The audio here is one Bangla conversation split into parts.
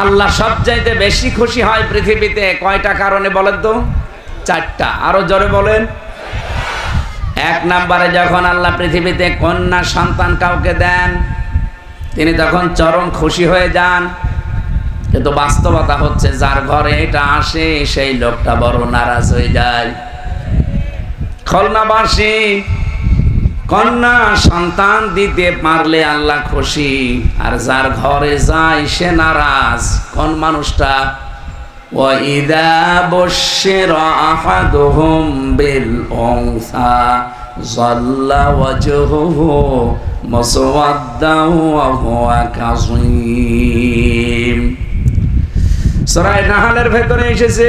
আল্লাহ সবচাইতে বেশি খুশি হয় পৃথিবীতে কয়টা কারণে বলেন তো? 4টা। আরো জোরে বলেন। 1 নম্বরে যখন আল্লাহ পৃথিবীতে কন্যা সন্তান কাউকে দেন, তিনি তখন চরম খুশি হয়ে যান। কিন্তু বাস্তবতা হচ্ছে যার ঘরে এটা আসে সেই লোকটা বড় নারাজ হয়ে যায়। খুলনাবাসী কন্যা সন্তান দিতে পারলে আল্লাহ খুশি, আর যার ঘরে যায় সে নারাজ। কোন মানুষটা? وَإِذَا بُشِّرَ أَحَدُهُم بِالْأُنثَىٰ ظَلَّ وَجْهُهُ مُسْوَدًّا وَهُوَ كَظِيمٌ। সূরা নাহলের ভেতরে এসেছে,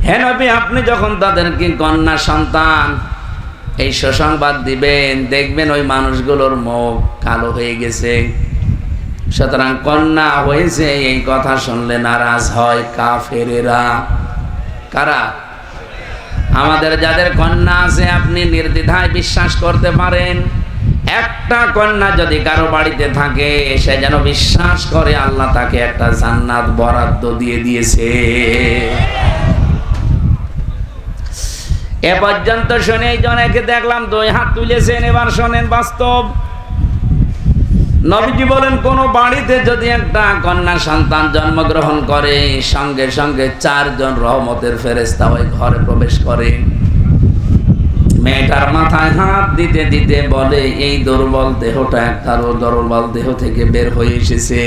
হে নবী আপনি যখন তাদেরকে কন্যা সন্তান এই সুসংবাদ দিবেন, দেখবেন ওই মানুষগুলোর মুখ কালো হয়ে গেছে। সুতরাং কন্যা হয়েছে এই কথা শুনলে নারাজ হয় কাফেরেরা। কারা? আমাদের যাদের কন্যা আছে আপনি নির্দ্বিধায় বিশ্বাস করতে পারেন, একটা কন্যা যদি কারো বাড়িতে থাকে সে যেন বিশ্বাস করে আল্লাহ তাকে একটা জান্নাত বরাদ্দ দিয়ে দিয়েছে। এ পর্যন্ত শুনে জনেকে দেখলাম 2 হাত তুলেছেন। এবার শোনেন বাস্তব। নবীজি বলেন কোন বাড়িতে যদি একটা কন্যা সন্তান জন্মগ্রহণ করে, সঙ্গে সঙ্গে 4 জন রহমতের ফেরেশতা ওই ঘরে প্রবেশ করে। মেয়েটার মাথায় হাত দিতে দিতে বলে এই দুর্বল দেহটা একটা দুর্বল দেহ থেকে বের হয়ে এসেছে।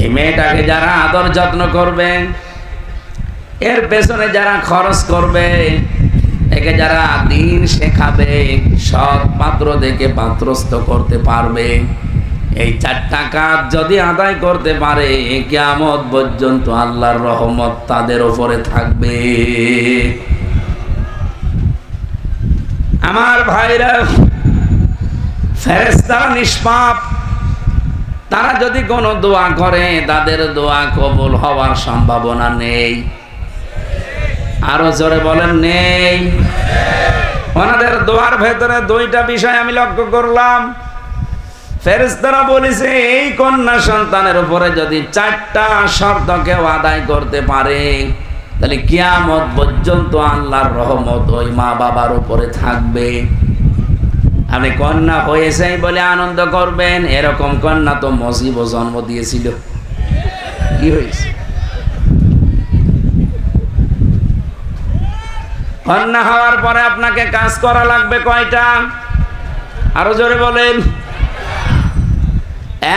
এই মেয়েটাকে যারা আদর যত্ন করবে, এর পেছনে যারা খরচ করবে, একে যারা দিন শেখাবে, সৎ পাত্র দেখে পাত্রস্থ করতে পারবে, এই 4টা কাজ যদি আদায় করতে পারে কিয়ামত পর্যন্ত আল্লাহর রহমত তাদের উপরে থাকবে। আমার ভাইরা, ফেরেশতারা নিষ্পাপ। তারা যদি কোনো দোয়া করে তাদের দোয়া কবুল হওয়ার সম্ভাবনা নেই। আরো জোরে বলেন নেই। ওনাদের দোয়ার ভেতরে 2টা বিষয় আমি লক্ষ্য করলাম। ফেরেশতারা বলেছে এই কন্যা সন্তানের উপরে যদি 4টা শর্ত কেউ আদায় করতে পারে তাহলে কিয়ামত পর্যন্ত আল্লাহর রহমত ওই মা বাবার উপরে থাকবে। আপনি কন্যা হয়েছে বলে আনন্দ করবেন, এরকম কন্যা তো মজিবও জন্ম দিয়েছিল। কি হয়েছে? কন্যা হওয়ার পরে আপনাকে কাজ করা লাগবে কয়টা? আরো জোরে বলেন।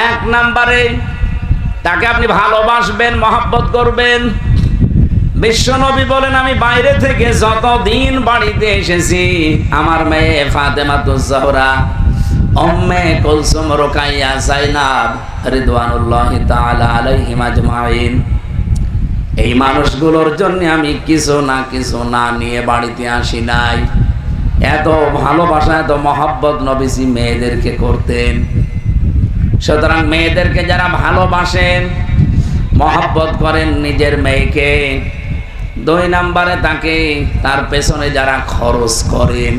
1 নম্বরে তাকে আপনি ভালোবাসবেন, মহব্বত করবেন। বিশ্বনবী বলেন আমি বাইরে থেকে যতদিন বাড়িতে এসেছি আমার মেয়ে ফাতেমাতুজ জোহরা, উম্মে কুলসুম, রুকাইয়া, যায়নাব রিদওয়ানুল্লাহি তাআলা আলাইহিম আজমাইন, এই মানুষগুলোর জন্য আমি কিছু না নিয়ে বাড়িতে আসি নাই। এত ভালোবাসা, এত মহব্বত নবীজি মেয়েদেরকে করতেন। সুতরাং মেয়েদেরকে যারা ভালোবাসেন, মহব্বত করেন নিজের মেয়েকে, 2 নম্বরে তাকে তার পেছনে যারা খরচ করেন,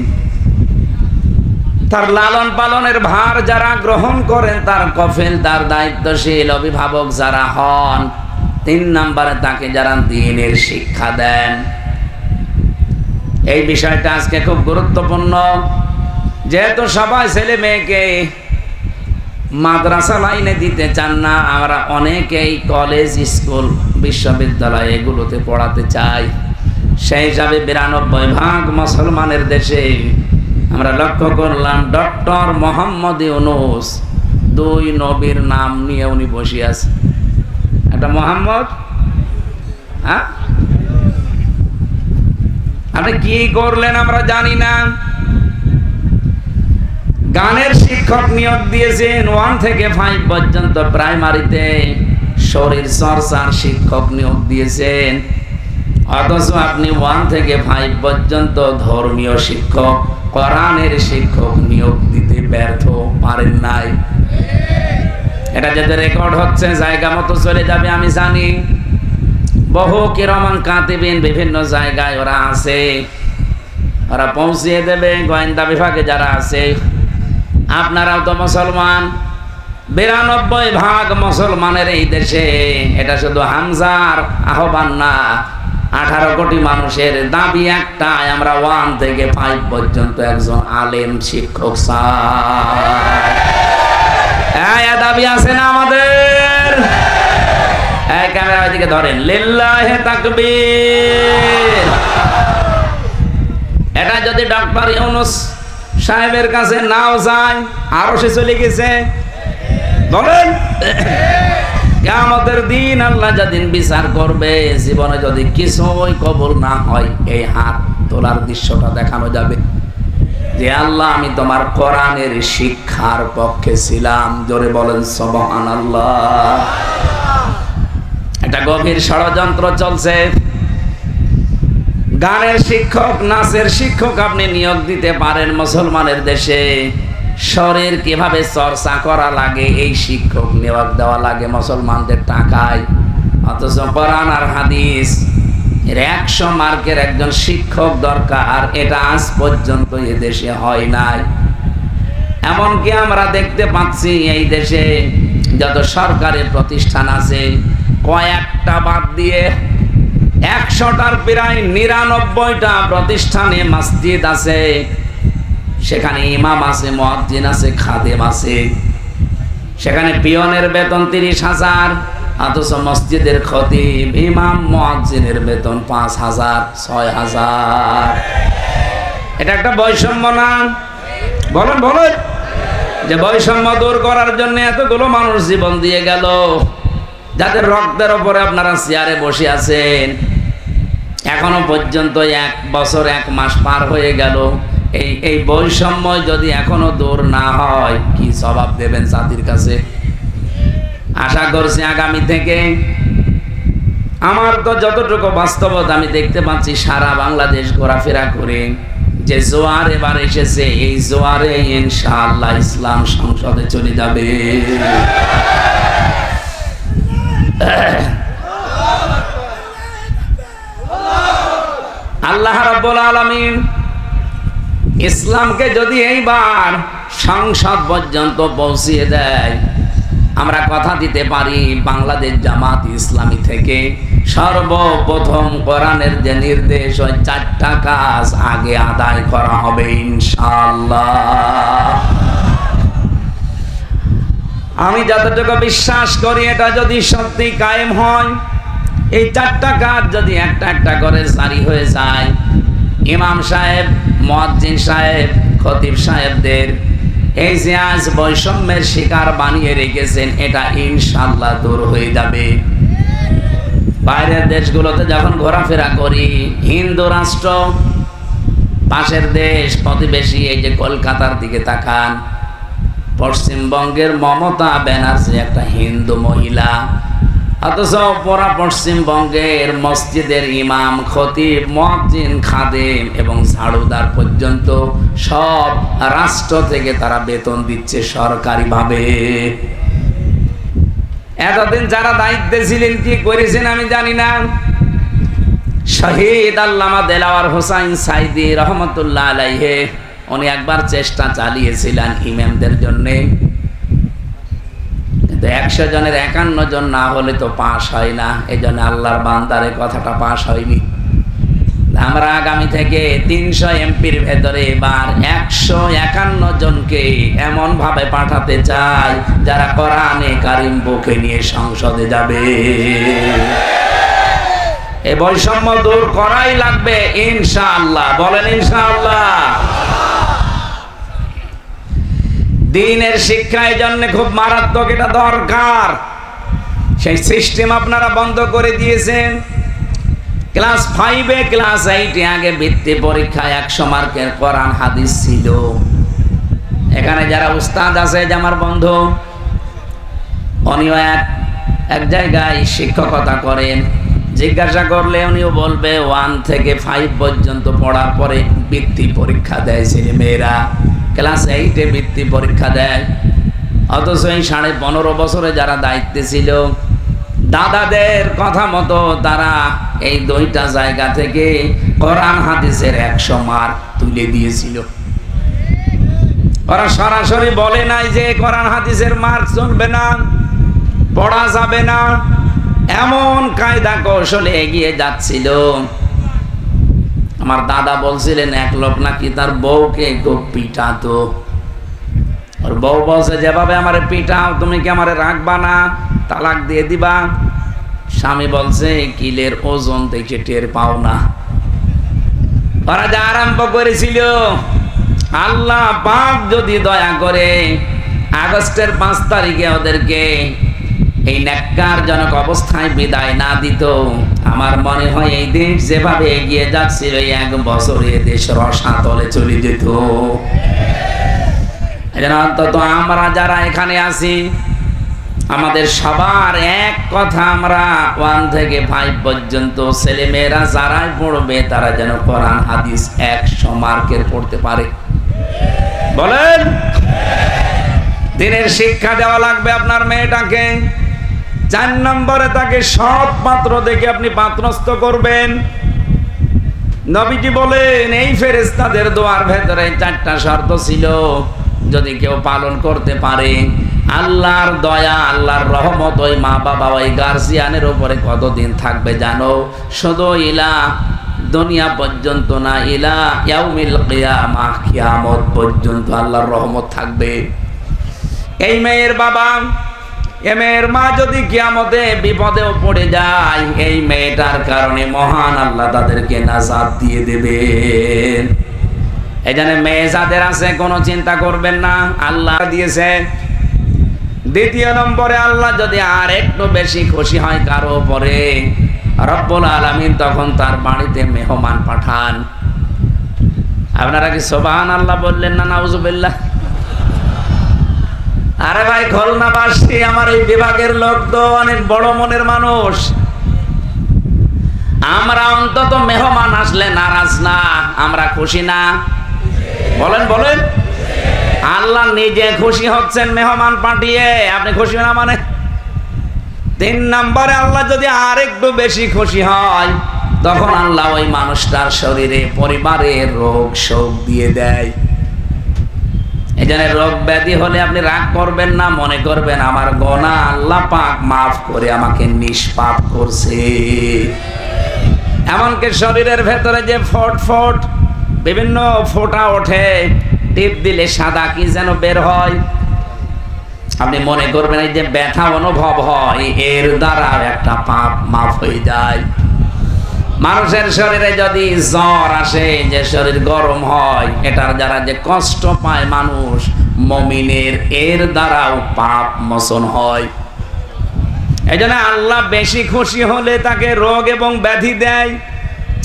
তার লালন পালনের ভার যারা গ্রহণ করেন, তার কফিল, তার দায়িত্বশীল অভিভাবক যারা হন, 3 নম্বরে তাকে যারা দ্বীনের শিক্ষা দেন। এই বিষয়টা আজকে খুব গুরুত্বপূর্ণ। যেহেতু সবাই ছেলে মেয়েকে মাদ্রাসা লাইনে দিতে চান না, আমরা অনেকেই কলেজ, স্কুল, বিশ্ববিদ্যালয় এগুলোতে পড়াতে চাই। সেই হিসাবে 92% মুসলমানের দেশে আমরা লক্ষ্য করলাম ডক্টর মোহাম্মদ ইউনূস 2 নবীর নাম নিয়ে উনি বসে আছে। একটা মোহাম্মদ, হ্যাঁ, আপনি কি করলেন আমরা জানি না। গানের শিক্ষক নিয়োগ দিয়েছেন 1 থেকে 5 পর্যন্ত প্রাইমারিতে, শরীর চর্চার শিক্ষক নিয়োগ দিয়েছেন, অথচ আপনি 1 থেকে 5 পর্যন্ত ধর্মীয় শিক্ষক, কোরআনের শিক্ষক নিয়োগ দিতে ব্যর্থ পারেন নাই। এটা যাতে রেকর্ড হচ্ছে জায়গা মতো চলে যাবে আমি জানি। বহু কিরামান কাতিবিন বিভিন্ন জায়গায় ওরা আছে, ওরা পৌঁছিয়ে দেবে। গোয়েন্দা বিভাগে যারা আছে, আপনারাও তো মুসলমান, 92% মুসলমানের এই দেশে। এটা শুধু হামজার আহ্বান না, 18 কোটি মানুষের দাবি একটাই, আমরা 1 থেকে 5 পর্যন্ত একজন আলেম শিক্ষক চাই। দাবি আছে না আমাদের? ক্যামেরা দিকে ধরেন, লিল্লাহে তাকবীর। এটা যদি ডক্টর ইউনূস সাহেবের কাছে নাও যায়, আরো সে চলে গেছে, বলেন কিয়ামতের দিন আল্লাহ যেদিন বিচার করবে, জীবনে যদি কিছুই কবুল না হয়, এই হাত তোলার দৃশ্যটা দেখানো যাবে যে আল্লাহ আমি তোমার কোরআনের শিক্ষার পক্ষে ছিলাম। জোরে বলেন সুবহানাল্লাহ। একটা গভীর ষড়যন্ত্র চলছে। গানের শিক্ষক, নাচের শিক্ষক আপনি নিয়োগ দিতে পারেন মুসলমানের দেশে। শরীর কিভাবে চর্চা করা লাগে এই শিক্ষক নিয়োগ দেওয়া লাগে মুসলমানদের টাকায়। অথচ কোরআন আর হাদিস এর 100 মার্কের একজন শিক্ষক দরকার, এটা আজ পর্যন্ত এ দেশে হয় নাই। এমনকি আমরা দেখতে পাচ্ছি এই দেশে যত সরকারি প্রতিষ্ঠান আছে, কয়েকটা বাদ দিয়ে 100টার প্রায় 99টা প্রতিষ্ঠানে মসজিদ আছে, সেখানে ইমাম আছে, মুয়াজ্জিন আছে, খাদেম আছে। সেখানে পিয়নের বেতন 30,000, অথচ মসজিদের খতিব, ইমাম, মুয়াজ্জিনের বেতন 5,000, 6,000। এটা একটা বৈষম্য না? বলেন বলেন, যে বৈষম্য দূর করার জন্য এতগুলো মানুষ জীবন দিয়ে গেল, যাদের রক্তের ওপরে আপনারা চেয়ারে বসে আছেন, এখনো পর্যন্ত 1 বছর 1 মাস পার হয়ে গেল। এই বৈষম্য যদি এখনো দূর না হয়, কি জবাব দেবেন জাতির কাছে? আশা করছি আগামী থেকে, আমার তো যতটুকু বাস্তবতা আমি দেখতে পাচ্ছি সারা বাংলাদেশ ঘোরাফেরা করে, যে জোয়ার এবার এসেছে, এই জোয়ারে ইনশাআল্লাহ ইসলাম সংসদে চলে যাবে। আল্লাহ রাব্বুল আলামিন ইসলামকে যদি এইবার সংসদ পর্যন্ত পৌঁছিয়ে দেয়, আমরা কথা দিতে পারি বাংলাদেশ জামাত ইসলামী থেকে সর্বপ্রথম কোরআনের যে নির্দেশ, ওই 4টা কাজ আগে আদায় করা হবে ইনশাআল্লাহ। আমি যতটুকু বিশ্বাস করি, এটা যদি সত্যি কায়েম হয়, এই 4টা কাজ যদি একটা একটা করে জারি হয়ে যায়, ইমাম সাহেব, মুয়াজ্জিন সাহেব, খতিব সাহেবদের এই যে আজ বৈষম্যের শিকার বানিয়ে রেখেছেন, এটা ইনশাআল্লাহ দূর হয়ে যাবে। বাইরের দেশগুলোতে যখন ঘোরাফেরা করি, হিন্দু রাষ্ট্র, পাশের দেশ প্রতিবেশী, এই যে কলকাতার দিকে তাকান, পশ্চিমবঙ্গের মমতা ব্যানার্জি একটা হিন্দু মহিলা, অথচ পুরা পশ্চিমবঙ্গের মসজিদের ইমাম, খতিব, মুয়াজ্জিন, খাদেম এবং ঝাড়ুদার পর্যন্ত সব রাষ্ট্র থেকে তারা বেতন দিচ্ছে সরকারিভাবে। এতদিন যারা দায়িত্বে ছিলেন কি করেছেন আমি জানি না। শহীদ আল্লামা দেলাওয়ার হোসাইন সাইদি রহমতুল্লাহ আলাইহি, উনি একবার চেষ্টা চালিয়েছিলেন ইমামদের জন্যে, 100 জনের 51 জন না হলে তো পাশ হয় না। এই জন্য আল্লাহর বান্দারে কথাটা পাশ হয়নি। আমরা আগামী থেকে 300 এমপির ভেতরে এবার 151 জনকে এমন ভাবে পাঠাতে চাই যারা কোরআনে কারিম বুকে নিয়ে সংসদে যাবে। এই বৈষম্য দূর করাই লাগবে ইনশাআল্লাহ। বলেন ইনশাআল্লাহ। দ্বীনের শিক্ষার জন্য খুব মারাত্মক এটা দরকার। সেই সিস্টেম আপনারা বন্ধ করে দিয়েছেন। ক্লাস 5-এ, ক্লাস 8-এ আগে ভিত্তি পরীক্ষায় 100 মার্কের কোরআন হাদিস ছিল। এখানে যারা উস্তাদ আছে, যে আমার বন্ধু, উনিও এক জায়গায় শিক্ষকতা করেন, জিজ্ঞাসা করলে উনিও বলবে 1 থেকে 5 পর্যন্ত পড়ার পরে বৃত্তি পরীক্ষা দেয় ছেলে মেয়েরা। ক্লাস 8-এ বৃত্তি পরীক্ষা দেয়। অথচ এই 15.5 বছরে যারা দায়িত্বে ছিল, দাদাদের কথা মতো তারা এই 2টা জায়গা থেকে কোরআন হাদিসের 100 মার্ক তুলে দিয়েছিল। ওরা সরাসরি বলে নাই যে কোরআন হাদিসের মার্ক চলবে না, পড়া যাবে না, এমন কায়দা কৌশলে এগিয়ে যাচ্ছিল। আমার দাদা বলছিলেন এক লোক নাকি তার বউকে খুব পিটাতো। ওর বউ বলছে, যেভাবে আমারে পিটাও তুমি কি আমারে রাখবা না, তালাক দিয়ে দিবা? স্বামী বলছে, কিলের ওজন দেখে টের পাও না। ওরা যা আরম্ভ করেছিল, আল্লাহ পাক যদি দয়া করে আগস্টের 5 তারিখে ওদেরকে এই ন্যাক্কারজনক অবস্থায় বিদায় না দিত, আমার মনে হয় এই দেশ যেভাবে এগিয়ে যাচ্ছিল, এই 1 বছরে দেশ রসাতলে চলে যেত। এজন্য অন্তত আমরা যারা এখানে আছি, আমাদের সবার এক কথা, আমরা 1 থেকে 5 পর্যন্ত ছেলে মেয়েরা যারাই পড়বে তারা যেন কোরআন হাদিস 100 মার্কের পড়তে পারে। বলেন, দিনের শিক্ষা দেওয়া লাগবে আপনার মেয়েটাকে। 4 নম্বরে তাকে সৎ পাত্র দেখে আপনি পাত্রস্থ করবেন। নবীজি বলেন, এই ফেরেশতাদের দোয়ার ভেতরে 4টা শর্ত ছিল, যদি কেউ পালন করতে পারে, আল্লাহর দয়া, আল্লাহর রহমত ওই মা বাবা, ওই গার্জিয়ানের উপরে কতদিন থাকবে জানো? শুধু ইলা দুনিয়া পর্যন্ত না, ইলা ইয়াউমিল কিয়ামাহ, কিয়ামত পর্যন্ত আল্লাহর রহমত থাকবে। এই মেয়ের বাবা, এই মেয়ের মা যদি কিয়ামতে বিপদেও পড়ে যায়, এই মেয়েটার কারণে মহান আল্লাহ তাদেরকে নাজাত দিয়ে দেবেন। এই জন্য মেয়ে যাদের আছে কোনো চিন্তা করবেন না, আল্লাহ দিয়েছে। 2 নম্বরে, আল্লাহ যদি আর একটু বেশি খুশি হয় কারো উপরে, রব্বুল আলামিন তখন তার বাড়িতে মেহমান পাঠান। আপনারা কি সুবহানাল্লাহ বললেন না নাউজুবিল্লাহ? আরে ভাই, খুলনাবাসী, আমার এই বিভাগের লোক তো অনেক বড় মনের মানুষ। আমরা অন্তত মেহমান আসলে নারাজ না, আমরা খুশি না? বলেন বলেন। আল্লাহ নিজে খুশি হচ্ছেন মেহমান পাঠিয়ে, আপনি খুশি না মানে? 3 নম্বরে, আল্লাহ যদি আর একটু বেশি খুশি হয়, তখন আল্লাহ ওই মানুষটার শরীরে, পরিবারে রোগ শোক দিয়ে দেয়। এই জন্য রোগ ব্যাধি হলে আপনি রাগ করবেন না, মনে করবেন আমার গুনাহ আল্লাহ পাক মাফ করে আমাকে নিষ্পাপ করছে। এমনকি শরীরের ভেতরে যে ফট ফট বিভিন্ন ফোঁটা ওঠে, টিপ দিলে সাদা কি যেন বের হয়, আপনি মনে করবেন এই যে ব্যথা অনুভব হয়, এর দ্বারা একটা পাপ মাফ হয়ে যায়। মানুষের শরীরে যদি জ্বর আসে, যে শরীর গরম হয়, এটার দ্বারা যে কষ্ট পায় মানুষ, মুমিনের এর দ্বারাও পাপ মোচন হয়। এই জন্য আল্লাহ বেশি খুশি হলে তাকে রোগ এবং ব্যাধি দেয়।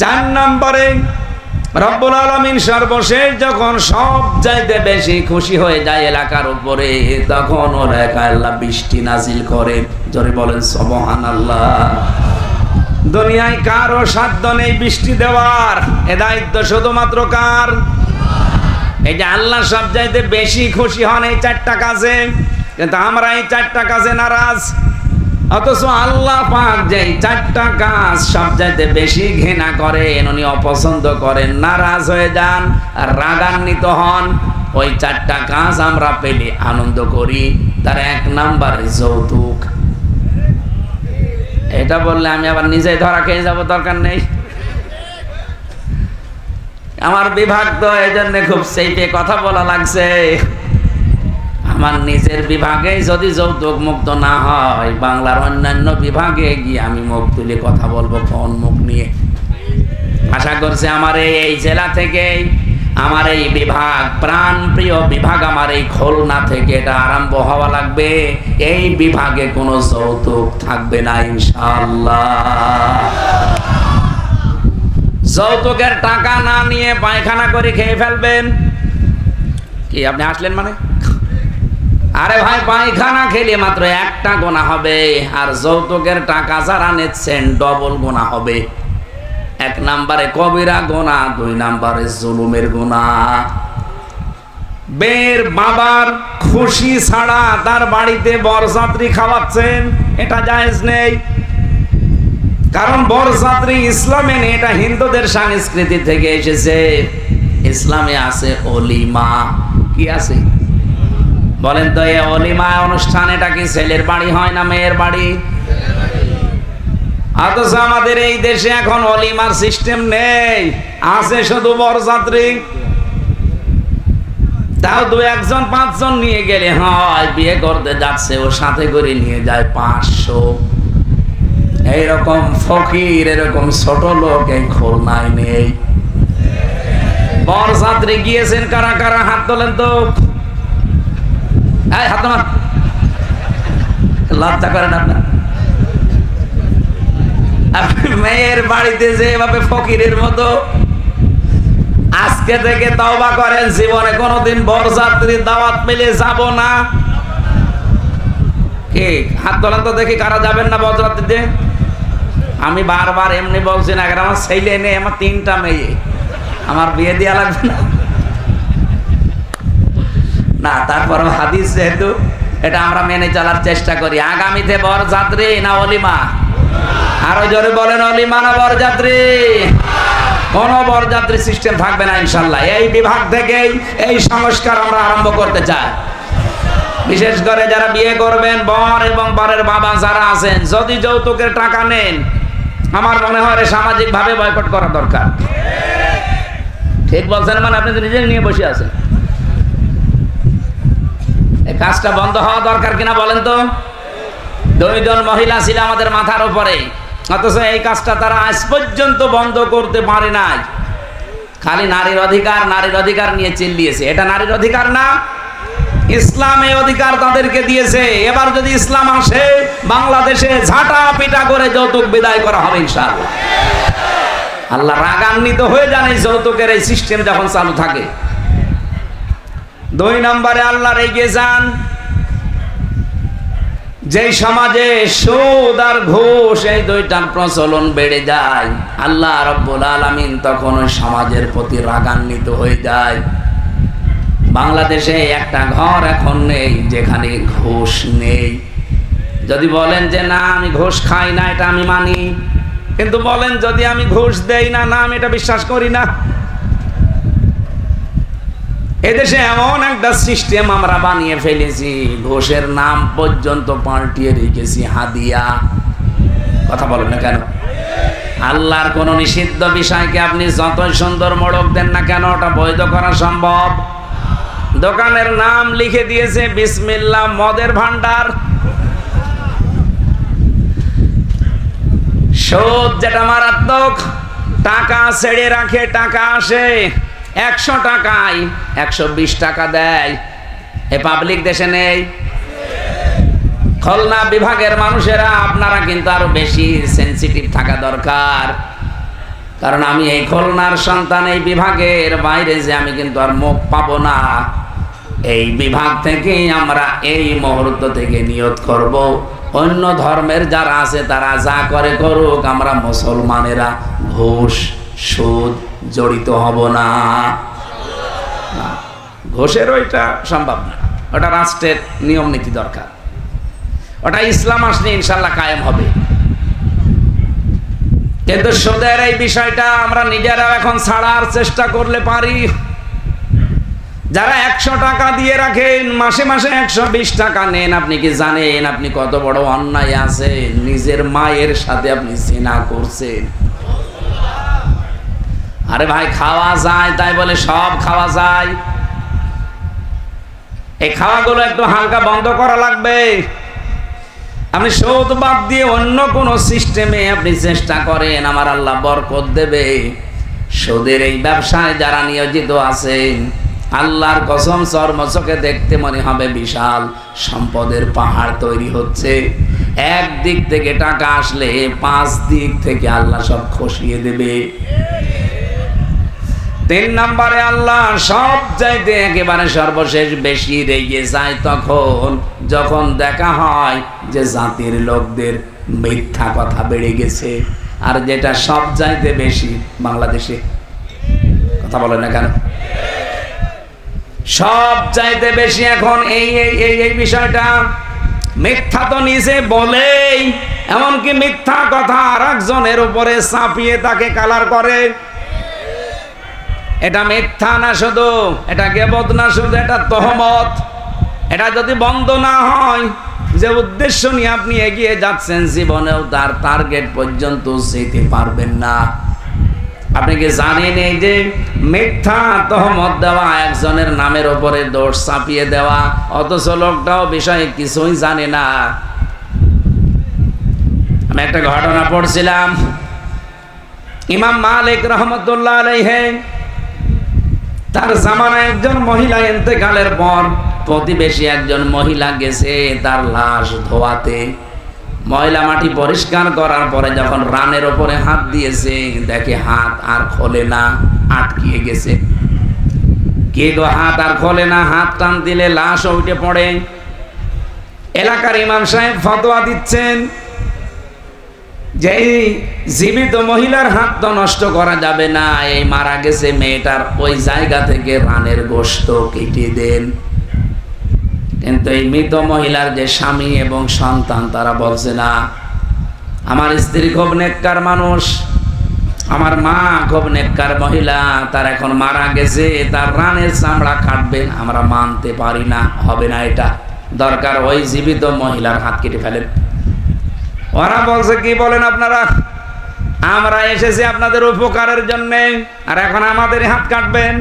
4 নম্বরে, রব্বুল আলামিন সর্বশেষ যখন সব চাইতে বেশি খুশি হয়ে যায় এলাকার উপরে, তখন ওর একা আল্লাহ বৃষ্টি নাজিল করেন। জোরে বলেন সুবহানাল্লাহ। দুনিয়ায় কারো সাধ্য নেই বৃষ্টি দেওয়ার, এ দায়িত্ব শুধুমাত্র কার? এই যে আল্লাহ সব চাইতে বেশি খুশি হন এই 4টা কাজে, কিন্তু আমরা এই 4টা কাজে নারাজ। অথচ আল্লাহ পাক যে 4টা কাজ সব চাইতে বেশি ঘৃণা করেন, উনি অপছন্দ করেন, নারাজ হয়ে যান আর রাগান্বিত হন, ওই 4টা কাজ আমরা পেলে আনন্দ করি। তার 1 নম্বরে যৌতুক। এটা বললে আমি আবার নিজেই ধরা খেয়ে যাবো, দরকার নেই। আমার বিভাগ তো এই জন্য খুব সেইপে কথা বলা লাগছে। আমার নিজের বিভাগে যদি যৌতুক মুক্ত না হয়, বাংলার অন্যান্য বিভাগে গিয়ে আমি মুখ তুলে কথা বলবো কোন মুখ নিয়ে? আশা করছি আমার এই জেলা থেকে, আমার এই বিভাগ, প্রাণ প্রিয় বিভাগ, আমার এই খুলনা থেকে এটা আরম্ভ হওয়া লাগবে। এই বিভাগে কোনো যৌতুক থাকবে না ইনশাআল্লাহ। যৌতুকের টাকা না নিয়ে পায়খানা করে খেয়ে ফেলবেন কি? আপনি আসলেন মানে? আরে ভাই, পায়খানা খেলে মাত্র 1টা গোনা হবে, আর যৌতুকের টাকা যারা নিচ্ছেন ডবল গোনা হবে। 1 নম্বরে কবিরা গোনা, 2 নম্বরে জুলুমের গোনা। বের বাবার খুশি ছাড়া তার বাড়িতে বরযাত্রী খাওয়াচ্ছেন, এটা জায়েজ নেই। কারণ বরযাত্রী ইসলামে নেই, এটা হিন্দুদের সংস্কৃতি থেকে এসেছে। ইসলামে আছে অলিমা, কি আছে বলেন তো? এই অলিমা অনুষ্ঠান এটা কি ছেলের বাড়ি হয় না মেয়ের বাড়ি? অথচ আমাদের এই দেশে এখন অলিমার সিস্টেম নেই, আছে শুধু বরযাত্রী। তাও দু একজন পাঁচজন নিয়ে গেলে হয়, বিয়ে করতে যাচ্ছে ওর সাথে করে নিয়ে যায় 500। এইরকম ফকির এরকম ছোট লোক এই খুলনায় নেই। বরযাত্রী গিয়েছেন কারা কারা? হাত তোলেন তো। হাত তোলেন, লজ্জা করেন আপনার? আপনি মেয়ের বাড়িতে যে এভাবে ফকিরের মতো আজকে থেকে তওবা করেন, জীবনে কোনোদিন বরযাত্রীর দাওয়াত পেলে যাব না। কি হাত তোলেন তো দেখি কারা যাবেন না বরযাত্রীতে? আমি বারবার এমনি বলছি না, আমার ছেলে নেই, আমার 3টা মেয়ে, আমার বিয়ে দেওয়া লাগবে না। না, তারপর হাদিস যেহেতু এটা আমরা মেনে চলার চেষ্টা করি। আগামীতে বরযাত্রী না অলিমা? আরো জোরে বলেন, অলিমা না বরযাত্রী? কোন বরযাত্রী সিস্টেম থাকবে না ইনশাল্লাহ। এই বিভাগ থেকেই এই সংস্কার আমরা আরম্ভ করতে চাই। বিশেষ করে যারা বিয়ে করবেন, বর এবং বরের বাবা যারা আছেন, যদি যৌতুকের টাকা নেন, আমার মনে হয় সামাজিক ভাবে বয়কট করা দরকার। ঠিক বলছেন? মানে আপনি তো নিজে নিয়ে বসে আছেন। এই কাজটা বন্ধ হওয়া দরকার কিনা বলেন তো? 2 জন মহিলা ছিল আমাদের মাথার উপরে, অথচ এই কাজটা তারা আজ পর্যন্ত বন্ধ করতে পারে নাই। খালি নারীর অধিকার, নারীর অধিকার নিয়ে চিল্লিয়েছে। এটা নারীর অধিকার না, ইসলাম এই অধিকার তাদেরকে দিয়েছে। এবার যদি ইসলাম আসে বাংলাদেশে, ঝাঁটা পিটা করে যৌতুক বিদায় করা হবে ইনশাআল্লাহ। আল্লাহ রাগান্বিত হয়ে যান এই যৌতুকের এই সিস্টেম যখন চালু থাকে। 2 নম্বরে আল্লাহ রেগে যান যেই সমাজে সুদ আর ঘুষ এই দুইটার প্রচলন বেড়ে যায়, আল্লাহ রাব্বুল আলামিন তখন ওই সমাজের প্রতি রাগান্বিত হয়ে যায়। বাংলাদেশে একটা ঘর এখন নেই যেখানে ঘুষ নেই। যদি বলেন যে না আমি ঘুষ খাই না, এটা আমি মানি, কিন্তু বলেন যদি আমি ঘুষ দেই না, না আমি এটা বিশ্বাস করি না। এদেশে এমন একটা সিস্টেম আমরা বানিয়ে ফেলেছি, ঘুষের নাম পর্যন্ত পাল্টিয়ে রেখেছি হাদিয়া। কথা বলেন না কেন? আল্লাহর কোন নিষিদ্ধ বিষয়কে আপনি যতই সুন্দর মোড়ক দেন না কেন, ওটা বৈধ করা সম্ভব? দোকানের নাম লিখে দিয়েছে বিসমিল্লাহ মদের ভান্ডার। সুদ যেটা মারাত্মক, টাকা ছেড়ে রাখে, টাকা আসে 100 টাকায় 120 টাকা দেয়। এ পাবলিক দেশে নেই। খুলনা বিভাগের মানুষেরা আপনারা কিন্তু আরো বেশি সেনসিটিভ থাকা দরকার, কারণ আমি এই খুলনার সন্তান। এই বিভাগের বাইরে যে আমি কিন্তু আর মুখ পাবো না। এই বিভাগ থেকে আমরা এই মুহূর্ত থেকে নিয়ত করব, অন্য ধর্মের যারা আছে তারা যা করে করুক, আমরা মুসলমানেরা ঘুষ সুদ জড়িত হব না। ঘুষের ওইটা সম্ভব না, ওটা রাষ্ট্রের নিয়ম নীতি দরকার। ওটা ইসলাম আসলে ইনশাল্লাহ কায়েম হবে। কিন্তু সুদের এই বিষয়টা আমরা নিজেরাও এখন ছাড়ার চেষ্টা করলে পারি। যারা 100 টাকা দিয়ে রাখেন, মাসে মাসে 120 টাকা নেন, আপনি কি জানেন আপনি কত বড় অন্যায় আছেন? নিজের মায়ের সাথে আপনি জিনা করছেন। আরে ভাই, খাওয়া যায় তাই বলে সব খাওয়া যায়? এই খাওয়াগুলো একটু হালকা বন্ধ করা লাগবে। আপনি সুদ বাদ দিয়ে অন্য কোন সিস্টেমে আপনি চেষ্টা করেন, আমার আল্লাহ বরকত দেবে। সুদের এই ব্যবসায় যারা নিয়োজিত আছেন, আল্লাহর কসম চর্মচোখে দেখতে মনে হবে বিশাল সম্পদের পাহাড় তৈরি হচ্ছে। এক দিক থেকে টাকা আসলে 5 দিক থেকে আল্লাহ সব খসিয়ে দেবে। 3 নম্বরে আল্লাহ সব চাইতে একেবারে সর্বশেষ বেশি রেগে যায় তখন যখন দেখা হয় যে জাতির লোকদের মিথ্যা কথা বেড়ে গেছে। আর যেটা সব চাইতে বেশি বাংলাদেশে, কথা বলে না কেন, সব চাইতে বেশি এখন এই বিষয়টা। মিথ্যা তো নিজে বলেই, এমনকি মিথ্যা কথা আর একজনের উপরে চাপিয়ে তাকে কালার করে। এটা মিথ্যা না শুধু, এটা গীবত না শুধু, এটা তহমত। এটা যদি বন্ধ না হয়, যে উদ্দেশ্য নিয়ে আপনি এগিয়ে যাচ্ছেন, জীবনেও তার টার্গেট পর্যন্ত যেতে পারবেন না। আপনি কি জানেন এই যে মিথ্যা তহমত দেওয়া, একজনের নামের উপরে দোষ চাপিয়ে দেওয়া, অথচ লোকটাও বিষয়ে কিছুই জানে না। আমি একটা ঘটনা পড়ছিলাম, ইমাম মালিক রহমতুল্লাহ আলাইহি, তার জামানায় একজন মহিলা ইন্তেকালের পর প্রতিবেশী একজন মহিলা গেছে তার লাশ ধোয়াতে। ময়লা মাটি পরিষ্কার করার পরে যখন রানের ওপরে হাত দিয়েছে, দেখে হাত আর খোলে না, আটকিয়ে গেছে। কে গো, হাত আর খোলে না, হাত টান দিলে লাশ উঠে পড়ে। এলাকার ইমাম সাহেব ফতোয়া দিচ্ছেন যে এই জীবিত মহিলার হাত তো নষ্ট করা যাবে না, এই মারা গেছে মেয়েটার ওই জায়গা থেকে রানের গোশত কেটে দেন। কিন্তু এই মৃত মহিলার যে স্বামী এবং সন্তান, তারা বলছে না, আমার স্ত্রী খুব নেককার মানুষ, আমার মা খুব নেককার মহিলা, তার এখন মারা গেছে, তার রানের চামড়া কাটবেন, আমরা মানতে পারি না, হবে না, এটা দরকার ওই জীবিত মহিলার হাত কেটে ফেলেন। ওরা বলছে কি বলেন আপনারা, আমরা এসেছি আপনাদের উপকারের জন্য, আর এখন আমাদের হাত কাটবেন।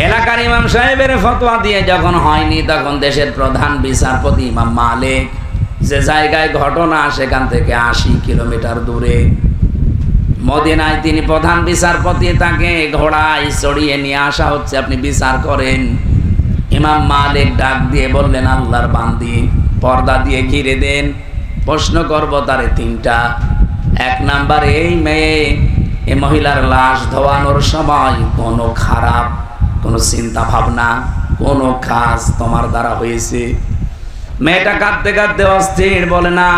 এলাকার ইমাম সাহেবের ফতোয়া দিয়ে যখন হয়নি, তখন দেশের প্রধান বিচারপতি ইমাম মালিক, যে জায়গায় ঘটনা সেখান থেকে 80 কিলোমিটার দূরে মদিনায় তিনি প্রধান বিচারপতি, তাকে ঘোড়ায় চড়িয়ে নিয়ে আসা হচ্ছে, আপনি বিচার করেন। ইমাম মালিক ডাক দিয়ে বললেন, আল্লাহর বান্দি, পর্দা দিয়ে ঘিরে দেন, প্রশ্ন করব তারে 3টা। 1 নাম্বারে, এই মেয়ে, এই মহিলার লাশ ধোয়ানোর সময় কোনো খারাপ কোনো চিন্তা ভাবনা, কোনো কাজ তোমার দ্বারা হয়েছে? মেয়েটা কাঁদতে কাঁদতে অস্থির, বলে না,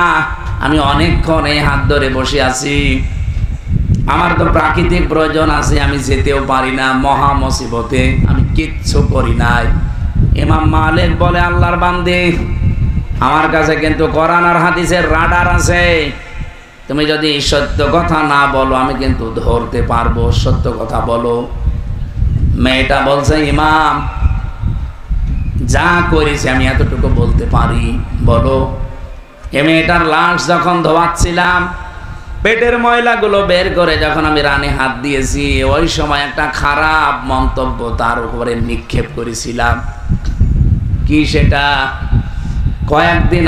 আমি অনেকক্ষণ এই হাত ধরে বসে আছি, আমার তো প্রাকৃতিক প্রয়োজন আছে, আমি যেতেও পারি না, মহা মুসিবতে আমি কিচ্ছু করি নাই। ইমাম মালিক বলে, আল্লাহর বান্দে, আমার কাছে কিন্তু কোরআন আর হাদিসের রাডার আছে, তুমি যদি সত্য কথা না বলো আমি কিন্তু ধরতে পারবো, সত্য কথা বলো। মেয়েটা বলছে, ইমাম, যা করেছি আমি এতটুকু বলতে পারি, বলো। এ মেয়েটার লাশ যখন ধোয়াচ্ছিলাম, পেটের ময়লাগুলো বের করে যখন আমি রানে হাত দিয়েছি, ওই সময় একটা খারাপ মন্তব্য তার উপরে নিক্ষেপ করেছিলাম। কি সেটা? কয়েকদিন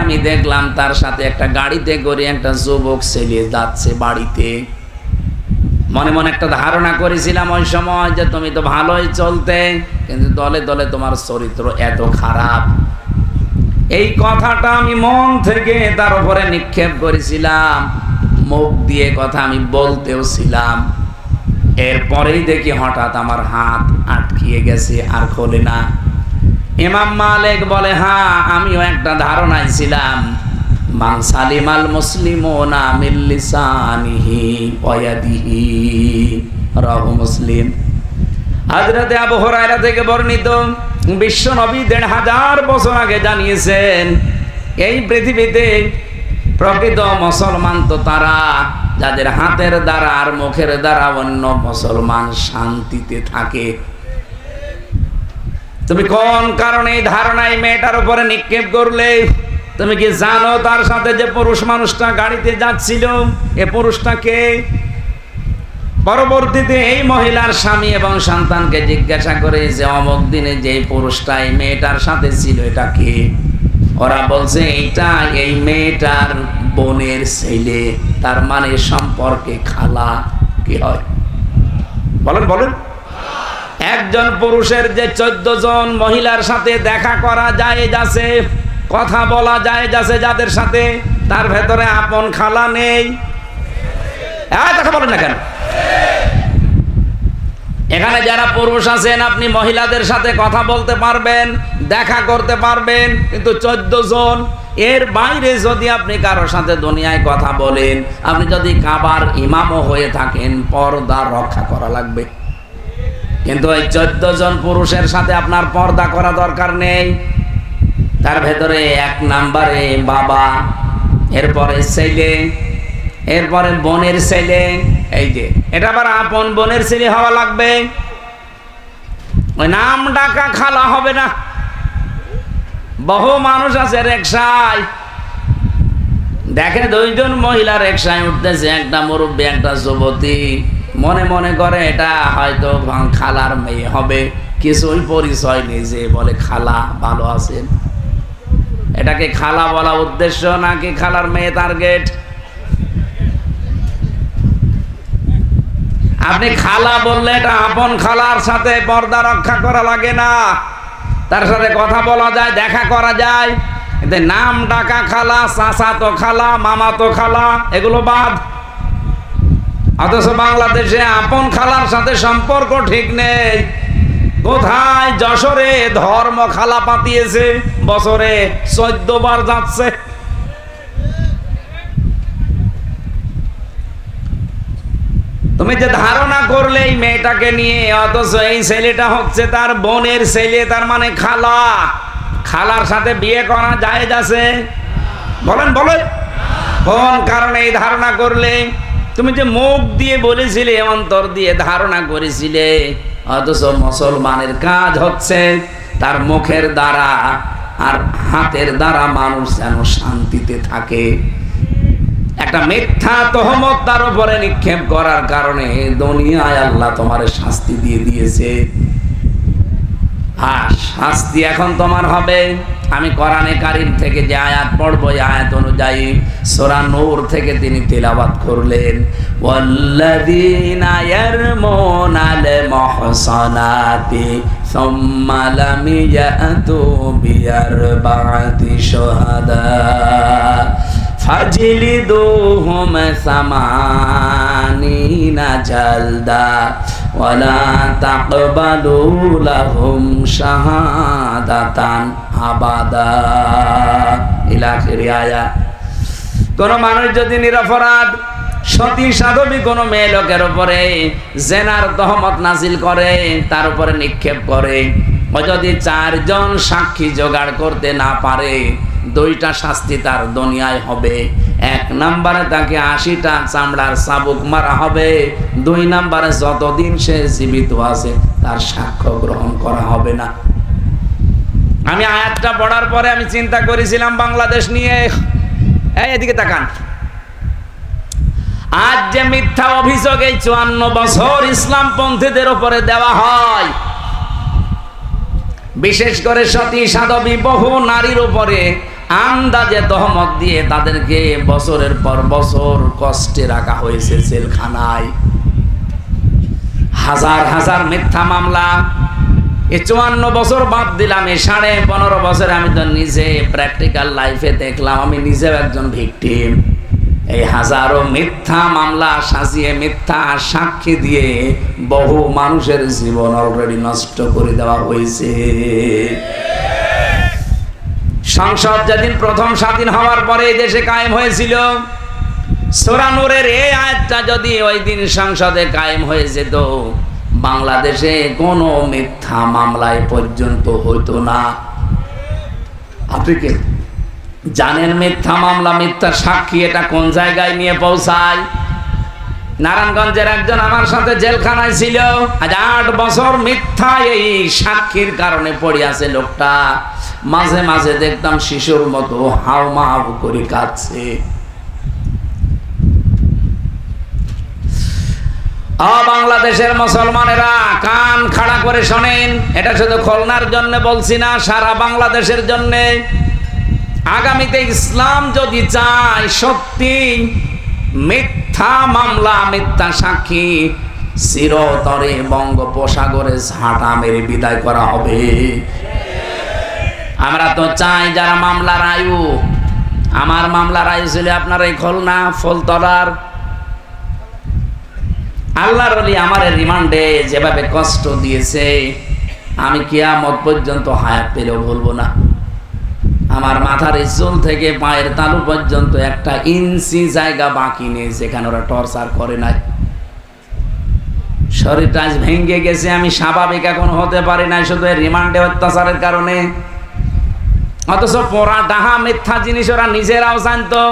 আমি দেখলাম তার সাথে একটা গাড়িতে করে একটা যুবক ছেলে যাচ্ছে বাড়িতে। মনে মনে একটা ধারণা করেছিলাম ওই সময় যে তুমি তো ভালোই চলতে, কিন্তু দলে দলে তোমার চরিত্র এত খারাপ। এই কথাটা আমি মন থেকে তার উপরে নিক্ষেপ করেছিলাম, মুখ দিয়ে কথা আমি বলতেও ছিলাম। এরপরেই দেখি হঠাৎ আমার হাত আটকিয়ে গেছে, আর খোলে না। ইমাম মালিক বলে, হ্যাঁ, আমিও একটা ধারণায় ছিলাম, মান সালিমাল মুসলিমুনা মিন লিসানিহি ওয়া ইয়াদিহি, রাহু মুসলিম। হযরতে আবু হুরায়রা থেকে বর্ণিত, বিশ্ব নবী ১৫০০ বছর আগে জানিয়েছেন, এই পৃথিবীতে প্রকৃত মুসলমান তো তারা যাদের হাতের দ্বারা আর মুখের দ্বারা অন্য মুসলমান শান্তিতে থাকে। তুমি কোন কারণে এই ধারণায় মেয়েটার উপরে নিক্ষেপ করলে? তুমি কি জানো তার সাথে যে পুরুষ মানুষটা গাড়িতে যাচ্ছিল, এ পুরুষটা কে? পরবর্তীতে এই মহিলার স্বামী এবং সন্তানকে জিজ্ঞাসা করে যে অমুক দিনে যে পুরুষটা এই মেয়েটার সাথে ছিল, এটা কে? ওরা বলছে, এটা এই মেয়েটার বোনের ছেলে, তার মানে সম্পর্কে খালা। কি হয় বলেন বলেন? একজন পুরুষের যে 14 জন মহিলার সাথে দেখা করা যায় আছে, কথা বলা যায় আছে যাদের সাথে, তার ভেতরে আপন খালা নেই? কথা বলেন না কেন? এখানে যারা পুরুষ আছেন, আপনি মহিলাদের সাথে কথা বলতে পারবেন, দেখা করতে পারবেন, কিন্তু 14 জন এর বাইরে যদি আপনি কারোর সাথে দুনিয়ায় কথা বলেন, আপনি যদি কাবার ইমামও হয়ে থাকেন, পর্দা রক্ষা করা লাগবে। কিন্তু ওই 14 জন পুরুষের সাথে আপনার পর্দা করা দরকার নেই। তার ভেতরে 1 নাম্বারে বাবা, এরপরে ছেলে, এরপরে বোনের ছেলে, এই যে এটা আবার আপন বোনের ছেলে হওয়া লাগবে, ওই নাম ডাকা খালা হবে না। বহু মানুষ আছে রিকশায়, দেখে দুইজন মহিলা রিকশায় উঠতেছে, একটা মুরব্বী একটা যুবতী, মনে মনে করে এটা হয়তো খালার মেয়ে হবে, কিছুই পরিচয় নেই, যে বলে খালা ভালো আছেন। এটাকে খালা বলা উদ্দেশ্য নাকি খালার মেয়ে টার্গেট? আপনি খালা বললে এটা আপন খালার সাথে পর্দা রক্ষা করা লাগে না, তার সাথে কথা বলা যায়, দেখা করা যায়। এতে নাম ডাকা খালা, চাচা তো খালা, মামা তো খালা, এগুলো বাদ। অথচ বাংলাদেশে আপন খালার সাথে সম্পর্ক ঠিক নেই। কোথায়? যশোরে ধর্ম খালা পাতিয়েছে, বছরে 14 বার যাচ্ছে। তুমি যে ধারণা করলে এই মেয়েটাকে নিয়ে, অথচ এই ছেলেটা হচ্ছে তার বোনের ছেলে, তার মানে খালা। খালার সাথে বিয়ে করা জায়েজ আছে? বলেন বলেন। কোন কারণে এই ধারণা করলে? তুমি যে মুখ দিয়ে বলেছিলে, অন্তর দিয়ে ধারণা করেছিলে, অথচ মুসলমানের কাজ হচ্ছে তার মুখের দ্বারা আর হাতের দ্বারা মানুষ যেন শান্তিতে থাকে। একটা মিথ্যা তহমত তার উপরে নিক্ষেপ করার কারণে দুনিয়ায় আল্লাহ তোমার শাস্তি দিয়ে দিয়েছে। আর শাস্তি এখন তোমার হবে। আমি কোরআনে কারীম থেকে যে আয়াত পড়বো, এই আয়াত অনুযায়ী সূরা নূর থেকে তিনি তেলাওয়াত করলেন, ওয়াল্লাযীনা ইয়ারমুনাল মুহসানাতি সুম্মা লাম ইয়াতু বিআরবা'তি শুহাদা ফাজলিদুহুম সামানিনা জালদা ওয়ালা তাকবালু লাহুম শাহাদাতান আবাদা ইলা আখিরি আয়াত। কোন মানুষ যদি নিরপরাধ সতী সাধবী কোন মেয়ে লোকের উপরে জেনার তহমত নাজিল করে, তার উপরে নিক্ষেপ করে, ও যদি 4 জন সাক্ষী জোগাড় করতে না পারে, 2টা শাস্তি তার দুনিয়ায় হবে। 1 নম্বরে তাকে 80টা চামড়ার চাবুক মারা হবে। 2 নম্বরে যতদিন সে জীবিত আছে তার সাক্ষ্য গ্রহণ করা হবে না। আমি আয়াতটা পড়ার পরে আমি চিন্তা করেছিলাম বাংলাদেশ নিয়ে। এদিকে তাকান, আজ যে মিথ্যা অভিযোগ এই 54 বছর ইসলামপন্থীদের উপরে দেওয়া হয়, বিশেষ করে সতী সাধবী বহু নারীর উপরে আন্দাজে তহমত দিয়ে তাদেরকে বছরের পর বছর কষ্টে রাখা হয়েছে জেলখানায়। হাজার হাজার মিথ্যা মামলা। এই 54 বছর বাদ দিলাম, এই 15.5 বছরে আমি তো নিজে প্র্যাকটিক্যাল লাইফে দেখলাম, আমি নিজেও একজন ভিকটিম। এই হাজারো মিথ্যা মামলা সাজিয়ে, মিথ্যা সাক্ষী দিয়ে বহু মানুষের জীবন অলরেডি নষ্ট করে দেওয়া হয়েছে। সংসদ যেদিন প্রথম স্বাধীন হওয়ার পরে এই দেশে কায়েম হয়েছিল, সূরা নূরের এই আয়াতটা যদি ওই দিন সংসদে কায়েম হয়ে যেত, বাংলাদেশে কোনো মিথ্যা মামলায় পর্যন্ত হইতো না। আপনি কি জানেন মিথ্যা মামলা, মিথ্যা সাক্ষী এটা কোন জায়গায় নিয়ে পৌঁছায়? নারায়ণগঞ্জের একজন আমার সাথে জেলখানায় ছিল, আজ 8 বছর মিথ্যা এই সাক্ষীর কারণে পড়ে আছে লোকটা। মাঝে মাঝে দেখতাম শিশুর মতো হাউমাউ করে কাঁদছে। বাংলাদেশের মুসলমানেরা কান খাড়া করে শোনেন, এটা শুধু খুলনার জন্য বলছি না, সারা বাংলাদেশের জন্য। আগামীতে ইসলাম যদি চায় সত্যি, মিথ্যা মামলা, মিথ্যা সাক্ষী চিরতরে বঙ্গোপসাগরে ঝাঁটা মেরে বিদায় করা হবে। আমরা তো চাই যারা মামলার আয়ু, আমার মামলার আয়ু ছিল আপনার এই খুলনা ফুলতলার। আল্লাহর ওলি আমার রিমান্ডে যেভাবে কষ্ট দিয়েছে, আমি কিয়ামত পর্যন্ত হায়াত পেলেও ভুলবো না। আমার মাথার চুল থেকে পায়ের তালু পর্যন্ত 1 ইঞ্চি জায়গা বাকি নেই যেখানে ওরা টর্চার করে নাই। শরীরটা আজ ভেঙে গেছে, আমি স্বাভাবিক এখন হতে পারি না শুধু রিমান্ডে অত্যাচারের কারণে। অথচ পোড়া ডাহা মিথ্যা জিনিস ওরা নিজেরাও জানতো।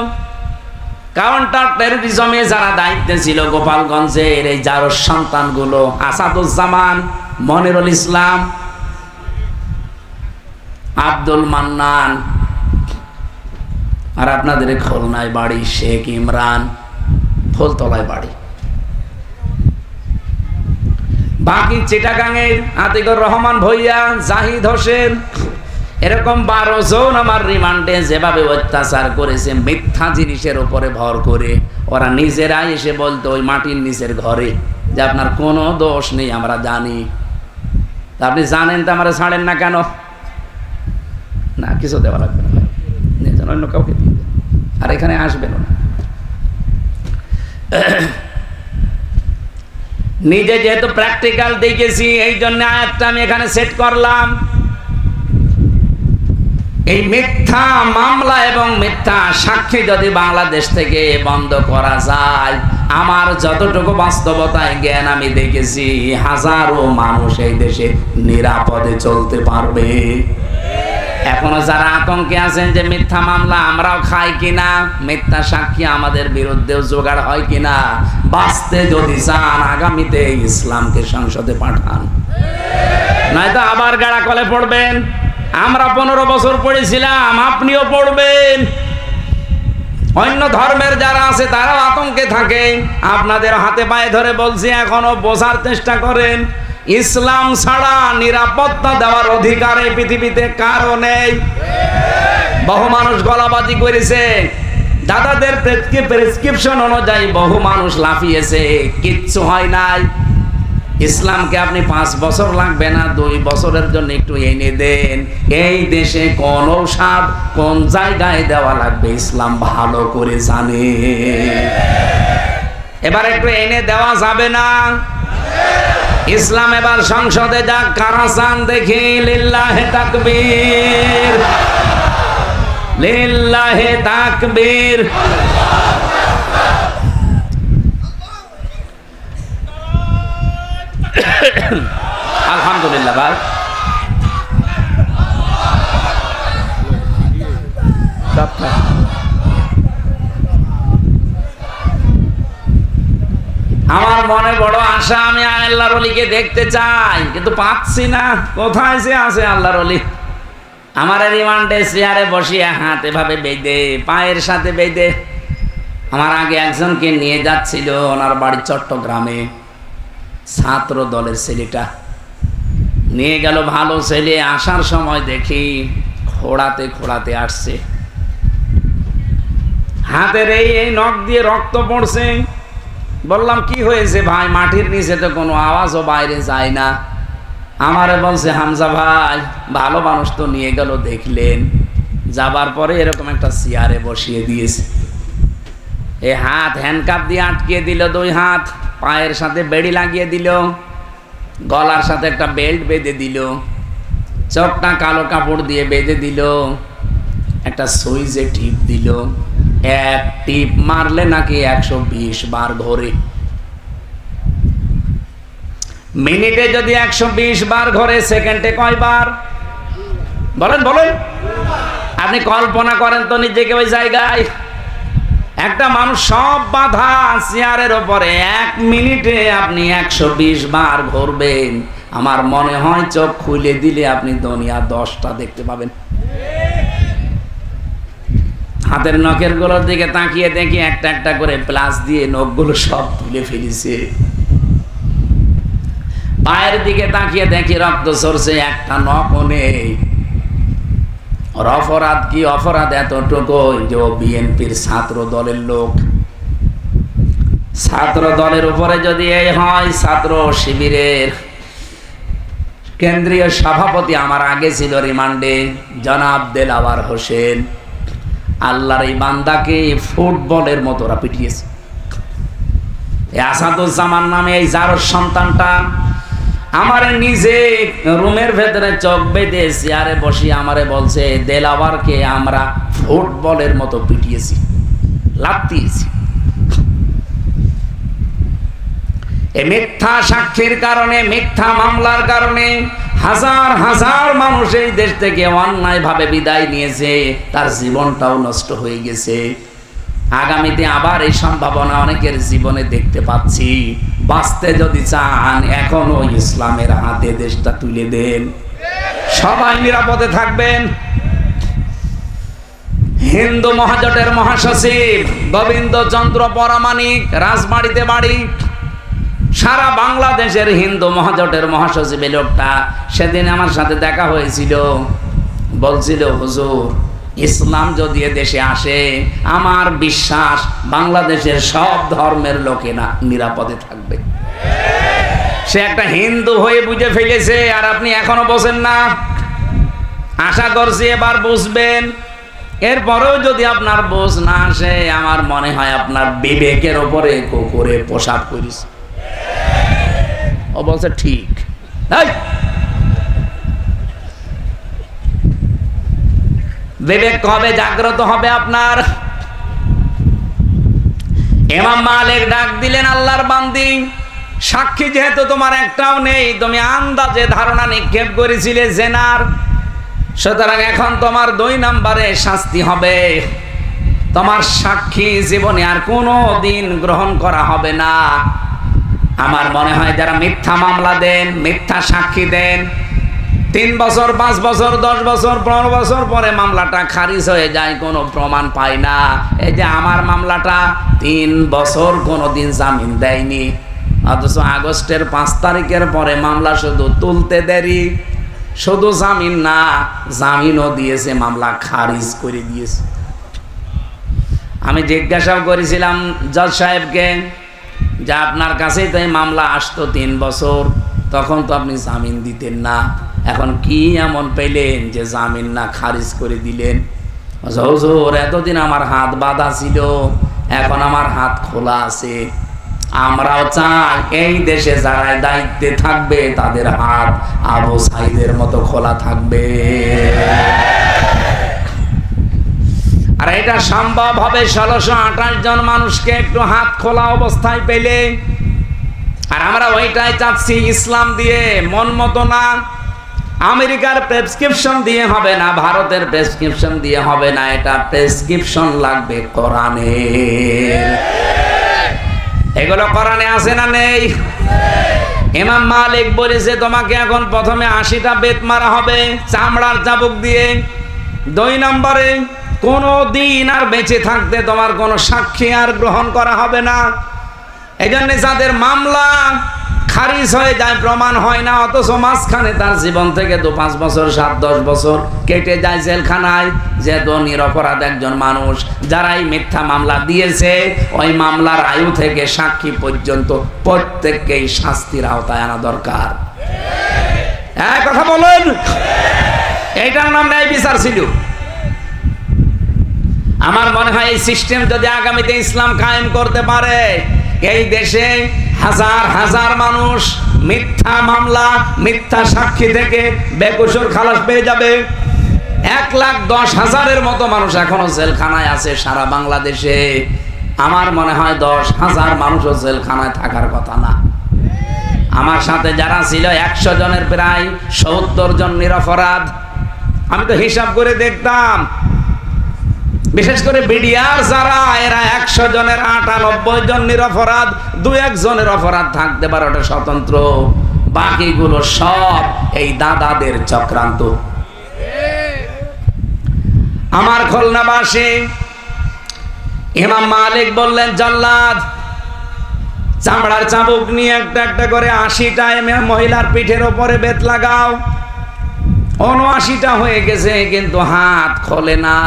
কাউন্টার টেরোরিজমে যারা দায়িত্বে ছিল গোপালগঞ্জের এই জারোর সন্তানগুলো, আসাদুজ্জামান, মনিরুল ইসলাম, আব্দুল মান্নান, আর আপনাদের খুলনায় বাড়ি শেখ ইমরান, ফুলতলায় বাড়ি। বাকি চিটাগাঙের আতিকুর রহমান ভইয়া, জাহিদ হোসেন, এরকম 12 জন আমার রিমান্ডে যেভাবে অত্যাচার করেছে মিথ্যা জিনিসের উপরে ভর করে, ওরা নিজেরাই এসে বলতো ওই মাটির নিচের ঘরে যে আপনার কোনো দোষ নেই, আমরা জানি। তা আপনি জানেন তো আমরা ছাড়েন না কেন? না, কিছু দেওয়া লাগবে না, অন্য কাউকে দিয়ে দেন, আর এখানে আসবেন না। নিজে যেহেতু প্র্যাকটিক্যাল দেখেছি, এই জন্য আয়াতটা আমি এখানে সেট করলাম। এই মিথ্যা মামলা এবং মিথ্যা সাক্ষী যদি বাংলাদেশ থেকে বন্ধ করা যায়, আমার যতটুকু বাস্তবতায় জ্ঞান আমি দেখেছি, হাজারো মানুষ এই দেশে নিরাপদে চলতে পারবে। এখনো যারা আতঙ্কে আছেন যে মিথ্যা মামলা আমরাও খাই কিনা, মিথ্যা সাক্ষী আমাদের বিরুদ্ধেও জোগাড় হয় কিনা, বাঁচতে যদি চান আগামীতে ইসলামকে সংসদে পাঠান, নয়তো আবার গাড়া কলে পড়বেন। আমরা 15 বছর পড়েছিলাম, আপনিও পড়বেন। অন্য ধর্মের যারা আছে তারাও আতঙ্কে থাকে। আপনাদের হাতে পায়ে ধরে বলছি, এখনো বোঝার চেষ্টা করেন, ইসলাম ছাড়া নিরাপত্তা দেওয়ার অধিকার এই পৃথিবীতে কারো নেই। বহু মানুষ গলাবাজি করেছে, দাদাদের প্রেসক্রিপশন অনুযায়ী বহু মানুষ লাফিয়েছে, কিচ্ছু হয় নাই। ইসলামকে আপনি 5 বছর লাগবে না, 2 বছরের জন্য একটু এনে দেন। এই দেশে কোন ঔষধ কোন জায়গায় দেওয়া লাগবে ইসলাম ভালো করে জানে। এবার একটু এনে দেওয়া যাবে না? ইসলাম এবার সংসদে যাক, কারা চান দেখি? লিল্লাহে তাকবীর, লিল্লাহে তাকবীর। আলহামদুলিল্লাহ ভাই। আমার মনে বড় আশা, আমি আল্লাহর ওলিকে দেখতে চাই, কিন্তু পাচ্ছি না। কোথায় যে আছে আল্লাহর ওলি? আমার রিমান্ডে চেয়ারে বসিয়ে হাত এভাবে বেঁধে, পায়ের সাথে বেঁধে। আমার আগে একজনকে নিয়ে যাচ্ছিল, ওনার বাড়ি চট্টগ্রামে, ছাত্র দলের ছেলেটা নিয়ে গেল, ভালো ছেলে। আসার সময় দেখি খোড়াতে খোড়াতে আসছে, হাতের এই নখ দিয়ে রক্ত পড়ছে। বললাম কি হয়েছে ভাই? মাটির নিচে তো কোনো আওয়াজও বাইরে যায় না। আমারে বলছে, হামজা ভাই, ভালো মানুষ তো নিয়ে গেল, দেখলেন? যাবার পরে এরকম একটা চেয়ারে বসিয়ে দিয়েছে, এই হাত হ্যান্ডকাপ দিয়ে আটকিয়ে দিল, 2 হাত, পায়ের সাথে বেড়ি লাগিয়ে দিল, গলার সাথে একটা বেল্ট বেঁধে দিল, চোখটা কালো কাপড় দিয়ে বেঁধে দিল, একটা সুইচে টিপ দিল। এক টিপ মারলে নাকি 120 বার ঘোরে। মিনিটে যদি 120 বার ঘোরে, সেকেন্ডে কয়বার? বলেন বলেন। আপনি কল্পনা করেন তো নিজেকে ওই জায়গায়। একটা মানুষ সব বাধা চেয়ারের ওপরে, 1 মিনিটে আপনি 120 বার ঘুরবেন। আমার মনে হয় চোখ খুলে দিলে আপনি দুনিয়া 10টা দেখতে পাবেন। হাতের নখের গুলোর দিকে তাকিয়ে দেখি একটা একটা করে প্লাস দিয়ে নখগুলো সব তুলে ফেলেছে। পায়ের দিকে তাকিয়ে দেখি রক্ত ঝরছে, একটা নখও নেই। অপরাধ কি? অপরাধ এতটুকু যে ও বিএনপির ছাত্র দলের লোক। ছাত্র দলের উপরে যদি এই হয়, ছাত্র শিবিরের কেন্দ্রীয় সভাপতি আমার আগে ছিল রিমান্ডে, জনাব দেলাওয়ার হোসেন। আল্লাহর এই বান্দাকে ফুটবলের মতো ওরা পিটিয়েছে। আসাদুজ্জামান নামে এই জারোর সন্তানটা আমারে নিজে রুমের ভেতরে চোখ বেঁধে চেয়ারে বসিয়ে আমারে বলছে, দেলাওয়ারকে আমরা ফুটবলের মতো পিটিয়েছি, লাথিয়েছি। এই মিথ্যা সাক্ষীর কারণে, মিথ্যা মামলার কারণে হাজার হাজার মানুষ এই দেশ থেকে অন্যায়ভাবে বিদায় নিয়েছে, তার জীবনটাও নষ্ট হয়ে গেছে। আগামীতে আবার এই সম্ভাবনা অনেকের জীবনে দেখতে পাচ্ছি। বাঁচতে যদি চান এখনো ইসলামের হাতে দেশটা তুলে দেন, সবাই নিরাপদে থাকবেন। হিন্দু মহাজোটের মহাসচিব গোবিন্দ চন্দ্র পরামানিক, রাজবাড়িতে বাড়ি। সারা বাংলাদেশের হিন্দু মহাজোটের মহাসচিব এই লোকটা। সেদিন আমার সাথে দেখা হয়েছিল, বলছিল হুজুর ইসলাম যদি দেশে আসে আমার বিশ্বাস বাংলাদেশের সব ধর্মের লোকেরা নিরাপদে থাকবে। সে একটা হিন্দু হয়ে বুঝে ফেলেছে, আর আপনি এখনো বোঝেন না। আশা করছি এবার বুঝবেন। এরপরেও যদি আপনার বোঝ না আসে, আমার মনে হয় আপনার বিবেকের ওপরে কুকুরে পোশাক করিস। ও বলছে ঠিক। বিবেক কবে জাগ্রত হবে আপনার? ইমাম মালিক ডাক দিলেন, আল্লাহর বান্দি, সাক্ষী যেহেতু তোমার একটাও নেই, তুমি আন্দাজে ধারণা নিক্ষেপ করেছিলে জেনার, সুতরাং এখন তোমার 2 নম্বরে শাস্তি হবে। তোমার সাক্ষী জীবনে আর কোনো দিন গ্রহণ করা হবে না। আমার মনে হয় যারা মিথ্যা মামলা দেন, মিথ্যা সাক্ষী দেন, 3 বছর 5 বছর 10 বছর 15 বছর পরে মামলাটা খারিজ হয়ে যায়, কোনো প্রমাণ পায় না। এই যে আমার মামলাটা 3 বছর কোনোদিন জামিন দেয়নি, অথচ আগস্টের 5 তারিখের পরে মামলা শুধু তুলতে দেরি, শুধু জামিন না, জামিনও দিয়েছে, মামলা খারিজ করে দিয়েছে। আমি জিজ্ঞাসাও করেছিলাম জজ সাহেবকে যে আপনার কাছেই তো এই মামলা আসতো 3 বছর, তখন তো আপনি জামিন দিতেন না, এখন কি এমন পেলেন যে জামিন না খারিজ করে দিলেন? হুজুর এতদিন আমার হাত বাঁধা ছিল, এখন আমার হাত খোলা আছে। আমরাও চাই এই দেশে যারা দায়িত্বে থাকবে তাদের হাত আবু সাইদের মতো খোলা থাকবে। আর এটা সম্ভব হবে 1628 জন মানুষকে একটু হাত খোলা অবস্থায় পেলে। আর আমরা ওইটাই চাচ্ছি, ইসলাম দিয়ে, মন মতো না। আমেরিকার প্রেসক্রিপশন দিয়ে হবে না, ভারতের প্রেসক্রিপশন দিয়ে হবে না, এটা প্রেসক্রিপশন লাগবে কোরআনের। এগুলো কোরআনে আছে না নেই? ইমাম মালিক বলেছে তোমাকে এখন প্রথমে 80টা বেত মারা হবে চামড়ার চাবুক দিয়ে। 2 নম্বরে কোনো দিন আর বেঁচে থাকতে তোমার কোনো সাক্ষী আর গ্রহণ করা হবে না। এই জন্য যাদের মামলা খারিজ হয়ে যায়, প্রমাণ হয় না, অথচ মাঝখানে তার জীবন থেকে 2-5 বছর 7-10 বছর কেটে যায় জেলখানায়, যেহেতু নিরপরাধ একজন মানুষ, যারাই মিথ্যা মামলা দিয়েছে ওই মামলার আয়ু থেকে সাক্ষী পর্যন্ত প্রত্যেককেই শাস্তির আওতায় আনা দরকার। হ্যাঁ কথা বলুন, এইটার নাম ন্যায় বিচার ছিল। আমার মনে হয় এই সিস্টেম যদি আগামীতে ইসলাম কায়েম করতে পারে, এই দেশে হাজার হাজার মানুষ মিথ্যা মামলা, মিথ্যা সাক্ষী থেকে বেকসুর খালাস পেয়ে যাবে। 1,10,000-এর মতো মানুষ এখনো জেলখানায় আছে সারা বাংলাদেশে। আমার মনে হয় 10,000 মানুষও জেলখানায় থাকার কথা না। আমার সাথে যারা ছিল 100 জনের প্রায় 70 জন নিরপরাধ। আমি তো হিসাব করে দেখতাম, বিশেষ করে বিডিআর যারা, এরা 100 জনের 98 জন নিরপরাধ, 2-1 জনের অপরাধ থাকতে পারে, ওটা স্বতন্ত্র, বাকিগুলো সব এই দাদাদের চক্রান্ত। আমার খুলনাবাসী ইমাম মালিক বললেন, জল্লাদ চামড়ার চাবুক নিয়ে একটা একটা করে 80টা মহিলার পিঠের ওপরে বেত লাগাও। 79টা হয়ে গেছে, কিন্তু হাত খোলে না।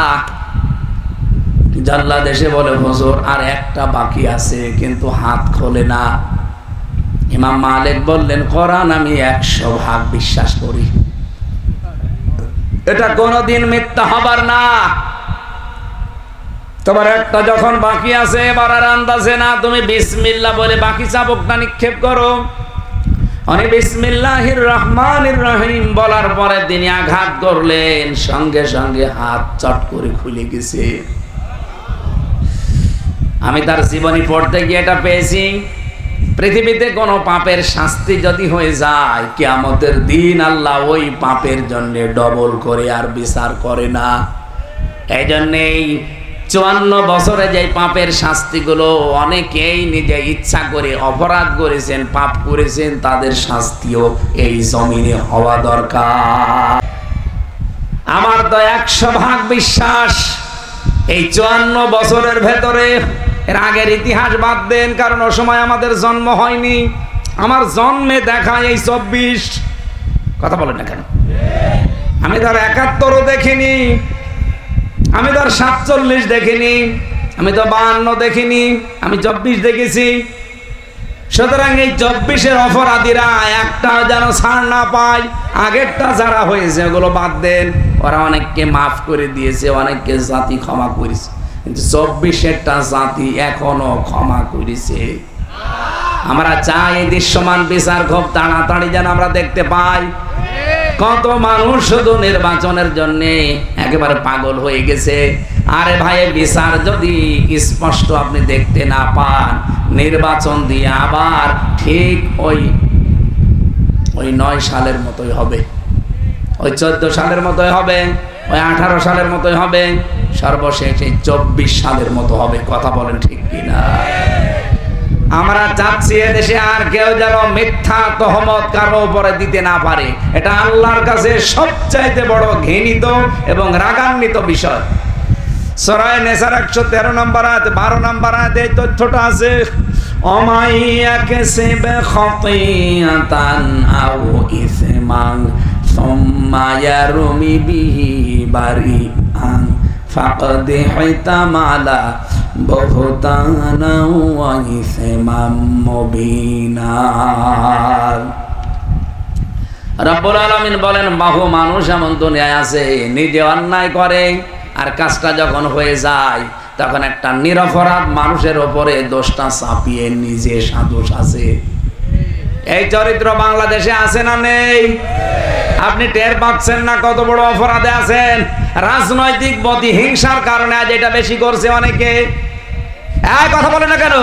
জল্লাদ এসে বলে, হুজুর আর একটা বাকি আছে, কিন্তু হাত খোলে না। ইমাম মালিক বললেন, কোরআন আমি 100 ভাগ বিশ্বাস করি, এটা কোনোদিন মিথ্যা হবার না। তোমার একটা যখন বাকি আছে, এবার আর আন্দাজে না, তুমি বিসমিল্লাহ বলে বাকি চাবুকটা নিক্ষেপ করো। উনি বিসমিল্লাহির রহমানির রহিম বলার পরে তিনি আঘাত করলেন, সঙ্গে সঙ্গে হাত চট করে খুলে গেছে। আমি তার জীবনী পড়তে গিয়ে এটা পেয়েছি, পৃথিবীতে কোনো পাপের শাস্তি যদি হয়ে যায়, কিয়ামতের দিন আল্লাহ ওই পাপের জন্য ডবল করে আর বিচার করে না। এই জন্যেই 54 বছরে যে পাপের শাস্তিগুলো অনেকেই নিজে ইচ্ছা করে অপরাধ করেছেন, পাপ করেছেন, তাদের শাস্তিও এই জমিনে হওয়া দরকার। আমার তো 100% বিশ্বাস এই 54 বছরের ভেতরে, এর আগের ইতিহাস বাদ দেন, কারণ ও সময় আমাদের জন্ম হয়নি। আমার জন্মে দেখা এই 24, কথা বলেন না কেন? আমি ধর 71ও দেখিনি, আমি ধর 47 দেখিনি, আমি তো 52 দেখিনি, আমি 24 দেখেছি। সুতরাং এই 24-এর অপরাধীরা একটা যেন ছাড় না পায়। আগেরটা যারা হয়েছে ওগুলো বাদ দেন, ওরা অনেককে মাফ করে দিয়েছে, অনেককে জাতি ক্ষমা করেছে, কিন্তু 24-এরটা জাতি এখনো ক্ষমা করেছে। আমরা চাই এই দৃশ্যমান বিচার খুব তাড়াতাড়ি যেন আমরা দেখতে পাই। কত মানুষ শুধু নির্বাচনের জন্য একেবারে পাগল হয়ে গেছে। আরে ভাই, বিচার যদি স্পষ্ট আপনি দেখতে না পান, নির্বাচন দিয়ে আবার ঠিক ওই 9 সালের মতোই হবে, ওই 14 সালের মতোই হবে, ওই 18 সালের মতোই হবে, সর্বশেষ এই 24 সালের মতো হবে। কথা বলেন ঠিক কিনা? আমরা চাচ্ছি এদেশে আর কেউ যেন মিথ্যা তহমত কারো উপরে দিতে না পারে। এটা আল্লাহর কাছে সবচাইতে বড় ঘৃণিত এবং রাগান্বিত বিষয়। সূরা নেসার 113 নম্বর আয়াত 12 নম্বর আয়াতে এই তথ্যটা আছে, অমাইয়াকাসিব খাতিয়াতান আও ইসমান সুম্মা ইয়ারমি বিহি বারিআন ফাকাদ হিতামালা বহুতানা ওয়া ইসমান মুবিনা। রব্বুল আলামিন বলেন, বহু মানুষ এমন দুনিয়ায় আছে নিজে অন্যায় করে, আর কাজটা যখন হয়ে যায় তখন একটা নিরপরাধ মানুষের উপরে দোষটা চাপিয়ে নিজে সাদোষ আছে। এই চরিত্র বাংলাদেশে আছে না নেই? আপনি টের পাচ্ছেন না কত বড় অপরাধে আছেন? রাজনৈতিক প্রতিহিংসার কারণে আজ এটা বেশি করছে অনেকে। কথা বলে না কেন?